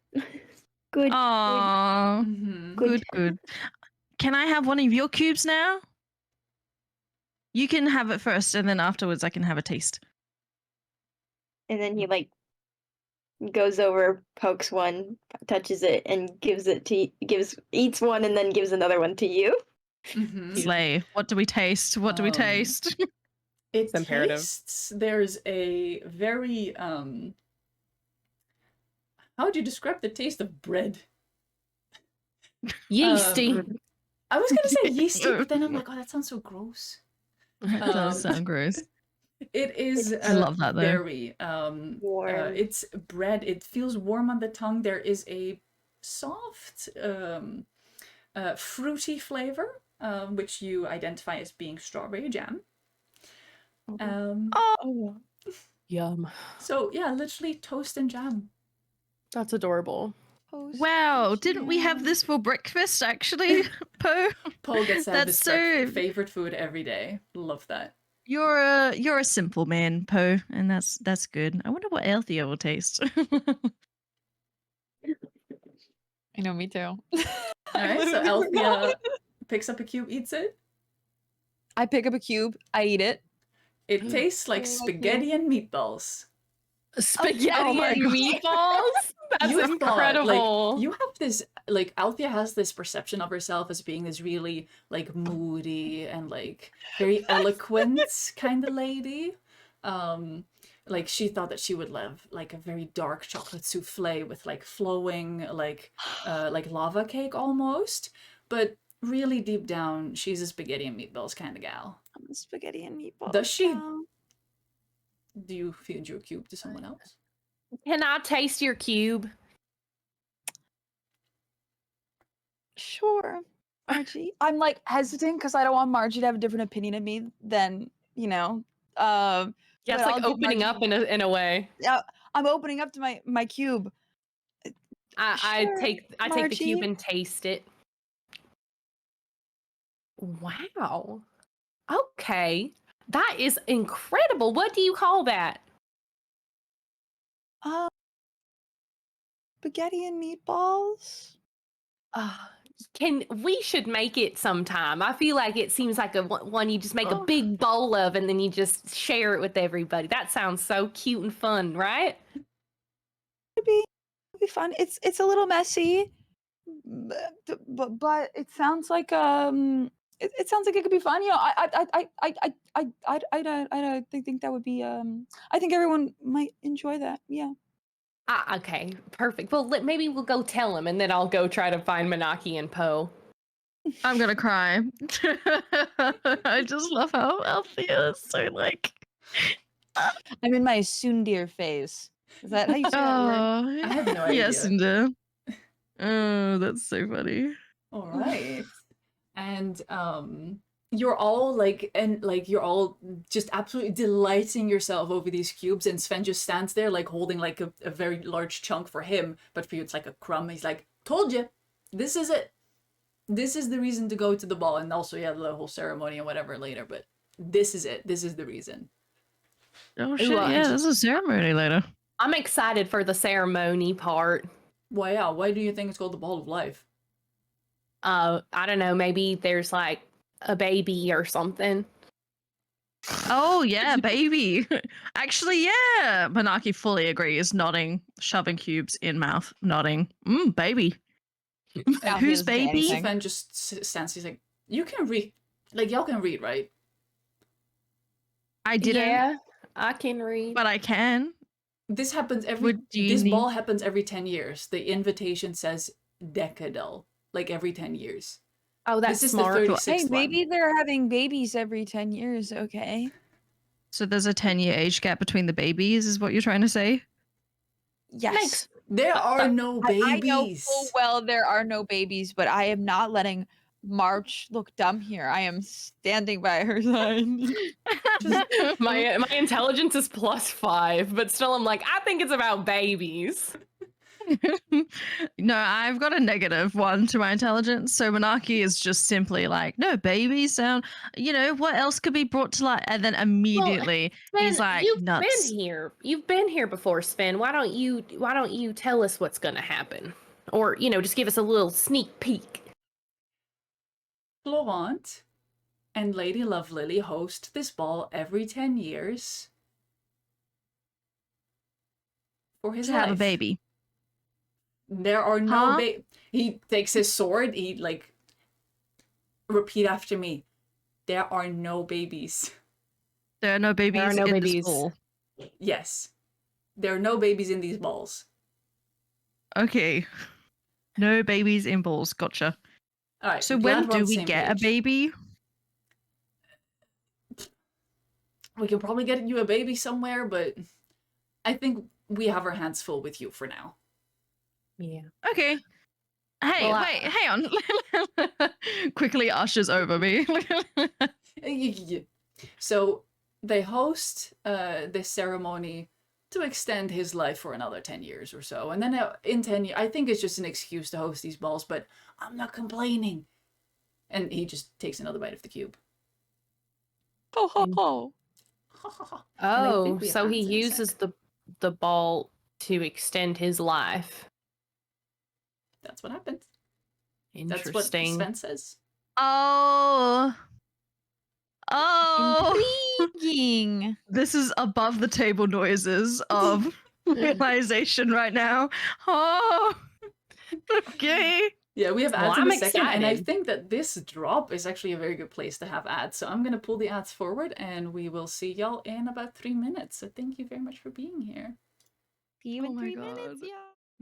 [SPEAKER 1] Good.
[SPEAKER 4] Aww.
[SPEAKER 3] Mhm.
[SPEAKER 1] Good.
[SPEAKER 4] Good. Can I have one of your cubes now? You can have it first, and then afterwards I can have a taste.
[SPEAKER 1] And then he like goes over, pokes one, touches it, and eats one, and then gives another one to you.
[SPEAKER 3] Mhm.
[SPEAKER 4] Slay. What do we taste? What do we taste?
[SPEAKER 3] It
[SPEAKER 2] It's imperative.
[SPEAKER 3] tastes. There's a very How would you describe the taste of bread?
[SPEAKER 2] Yeasty.
[SPEAKER 3] I was gonna say yeasty, but then I'm like, oh, that sounds so gross.
[SPEAKER 4] That does sound gross.
[SPEAKER 3] It is
[SPEAKER 4] I love that, though.
[SPEAKER 3] very
[SPEAKER 1] Warm.
[SPEAKER 3] it's bread. It feels warm on the tongue. There is a soft fruity flavor, which you identify as being strawberry jam.
[SPEAKER 5] Oh,
[SPEAKER 2] Yum.
[SPEAKER 3] So yeah, literally toast and jam.
[SPEAKER 2] That's adorable.
[SPEAKER 5] toast
[SPEAKER 4] Wow, didn't we have
[SPEAKER 5] jam.
[SPEAKER 4] this for breakfast actually, Poe?
[SPEAKER 3] Paul gets to have
[SPEAKER 4] That's
[SPEAKER 3] his
[SPEAKER 4] so.
[SPEAKER 3] favorite food every day. Love that.
[SPEAKER 4] You're a simple man, Poe, and that's good. I wonder what Althea will taste.
[SPEAKER 5] I know, me too.
[SPEAKER 3] All right, so Althea picks up a cube, eats it.
[SPEAKER 5] I pick up a cube, I eat it.
[SPEAKER 3] It tastes like spaghetti and meatballs.
[SPEAKER 2] Spaghetti
[SPEAKER 4] Oh my
[SPEAKER 2] and
[SPEAKER 4] God.
[SPEAKER 2] meatballs? That's
[SPEAKER 3] You thought,
[SPEAKER 2] incredible.
[SPEAKER 3] like, you have this, like, Althea has this perception of herself as being this really, like, moody and, like, very eloquent kind of lady. Like, she thought that she would love, like, a very dark chocolate souffle with, like, flowing, like lava cake almost. But really deep down, she's a spaghetti and meatballs kind of gal.
[SPEAKER 5] I'm a spaghetti and meatballs.
[SPEAKER 3] Does she?
[SPEAKER 5] gal.
[SPEAKER 3] Do you feed your cube to someone else?
[SPEAKER 2] Can I taste your cube?
[SPEAKER 5] Sure, Margie. I'm like hesitant because I don't want Margie to have a different opinion of me than, you know.
[SPEAKER 2] Yeah,
[SPEAKER 5] But
[SPEAKER 2] it's
[SPEAKER 5] I'll
[SPEAKER 2] like
[SPEAKER 5] give
[SPEAKER 2] opening up
[SPEAKER 5] Margie-
[SPEAKER 2] in a way.
[SPEAKER 5] Yeah, I'm opening up to my cube.
[SPEAKER 2] I
[SPEAKER 5] Sure,
[SPEAKER 2] take the cube
[SPEAKER 5] Margie.
[SPEAKER 2] and taste it. Wow. Okay. That is incredible. What do you call that?
[SPEAKER 5] Spaghetti and meatballs.
[SPEAKER 2] We should make it sometime. I feel like it seems like one you just make a big bowl of and then you just share it with everybody. That sounds so cute and fun, right?
[SPEAKER 5] It'd be fun. It's a little messy, but it sounds like it sounds like it could be fun. You know, I think that would be I think everyone might enjoy that. Yeah.
[SPEAKER 2] Okay, perfect. Well, maybe we'll go tell him and then I'll go try to find Manaki and Poe.
[SPEAKER 4] I'm gonna cry. I just love how Althea is so like.
[SPEAKER 5] I'm in my Sundir phase. Is that how you say that word?
[SPEAKER 4] Oh,
[SPEAKER 3] I have no idea.
[SPEAKER 4] yes, indeed. Oh, that's so funny.
[SPEAKER 3] All right. And you're all like, and like you're all just absolutely delighting yourself over these cubes, and Sven just stands there like holding like a very large chunk for him, but for you it's like a crumb. He's like, told you, this is it. This is the reason to go to the ball. And also yeah, the whole ceremony and whatever later, but this is it. This is the reason.
[SPEAKER 4] Oh shit, yeah, there's a ceremony later.
[SPEAKER 2] I'm excited for the ceremony part.
[SPEAKER 3] Why do you think it's called the Ball of Life?
[SPEAKER 2] I don't know, maybe there's like a baby or something.
[SPEAKER 4] Oh yeah, baby. Actually, yeah. Manaki fully agrees, nodding, shoving cubes in mouth, nodding. Baby.
[SPEAKER 5] Now
[SPEAKER 4] Who's
[SPEAKER 5] he doesn't say
[SPEAKER 4] baby?
[SPEAKER 5] anything.
[SPEAKER 3] Sven just stands. He's like, you can read. Like y'all can read, right?
[SPEAKER 4] I didn't,
[SPEAKER 2] Yeah, I can read.
[SPEAKER 4] but I can.
[SPEAKER 3] This happens
[SPEAKER 4] Do you
[SPEAKER 3] ball happens every 10 years. The invitation says decadal, like every 10 years.
[SPEAKER 2] Oh, that's
[SPEAKER 3] This is
[SPEAKER 2] smart.
[SPEAKER 3] the 36th
[SPEAKER 5] Hey,
[SPEAKER 3] one.
[SPEAKER 5] maybe they're having babies every 10 years. Okay.
[SPEAKER 4] So there's a 10-year age gap between the babies, is what you're trying to say?
[SPEAKER 5] Yes.
[SPEAKER 3] There are no babies.
[SPEAKER 5] I know full well there are no babies, but I am not letting March look dumb here. I am standing by her side.
[SPEAKER 2] My intelligence is +5, but still I'm like, I think it's about babies.
[SPEAKER 4] No, I've got a -1 to my intelligence. So Monarchy is just simply like, no, babies sound, what else could be brought to light? And then immediately he's
[SPEAKER 2] Sven,
[SPEAKER 4] like,
[SPEAKER 2] you've
[SPEAKER 4] nuts.
[SPEAKER 2] been here. You've been here before, Sven. Why don't you tell us what's gonna happen? Or, just give us a little sneak peek.
[SPEAKER 3] Florent and Lady Lovelily host this ball every 10 years for his
[SPEAKER 4] To
[SPEAKER 3] life.
[SPEAKER 4] have a baby.
[SPEAKER 3] There are no
[SPEAKER 4] Huh?
[SPEAKER 3] He takes his sword, repeat after me. There are no babies.
[SPEAKER 4] There are no babies in this ball.
[SPEAKER 3] Yes. There are no babies in these balls.
[SPEAKER 4] Okay. No babies in balls. Gotcha.
[SPEAKER 3] All right.
[SPEAKER 4] So
[SPEAKER 3] glad
[SPEAKER 4] when
[SPEAKER 3] we're on
[SPEAKER 4] do
[SPEAKER 3] the
[SPEAKER 4] we
[SPEAKER 3] same
[SPEAKER 4] get a
[SPEAKER 3] page.
[SPEAKER 4] baby?
[SPEAKER 3] We can probably get you a baby somewhere, but I think we have our hands full with you for now.
[SPEAKER 2] Yeah.
[SPEAKER 4] Okay. Hey,
[SPEAKER 2] Well,
[SPEAKER 4] wait, hang on. Quickly ushers over me.
[SPEAKER 3] So they host this ceremony to extend his life for another 10 years or so. And then in 10 years, I think it's just an excuse to host these balls, but I'm not complaining. And he just takes another bite of the cube.
[SPEAKER 5] Ho ho ho.
[SPEAKER 2] Oh, so he uses the ball to extend his life.
[SPEAKER 3] That's what happens.
[SPEAKER 2] Interesting.
[SPEAKER 3] That's what Sven says.
[SPEAKER 4] Oh.
[SPEAKER 5] Intriguing.
[SPEAKER 4] This is above the table noises of realization right now. Oh. Okay.
[SPEAKER 3] Yeah, we have
[SPEAKER 2] Well,
[SPEAKER 3] ads in
[SPEAKER 2] I'm
[SPEAKER 3] a second, and I
[SPEAKER 2] excited.
[SPEAKER 3] think that this drop is actually a very good place to have ads. So I'm going to pull the ads forward, and we will see y'all in about 3 minutes. So thank you very much for being here.
[SPEAKER 1] See you
[SPEAKER 4] Oh
[SPEAKER 1] in
[SPEAKER 4] my
[SPEAKER 1] 3
[SPEAKER 4] God.
[SPEAKER 1] minutes, y'all.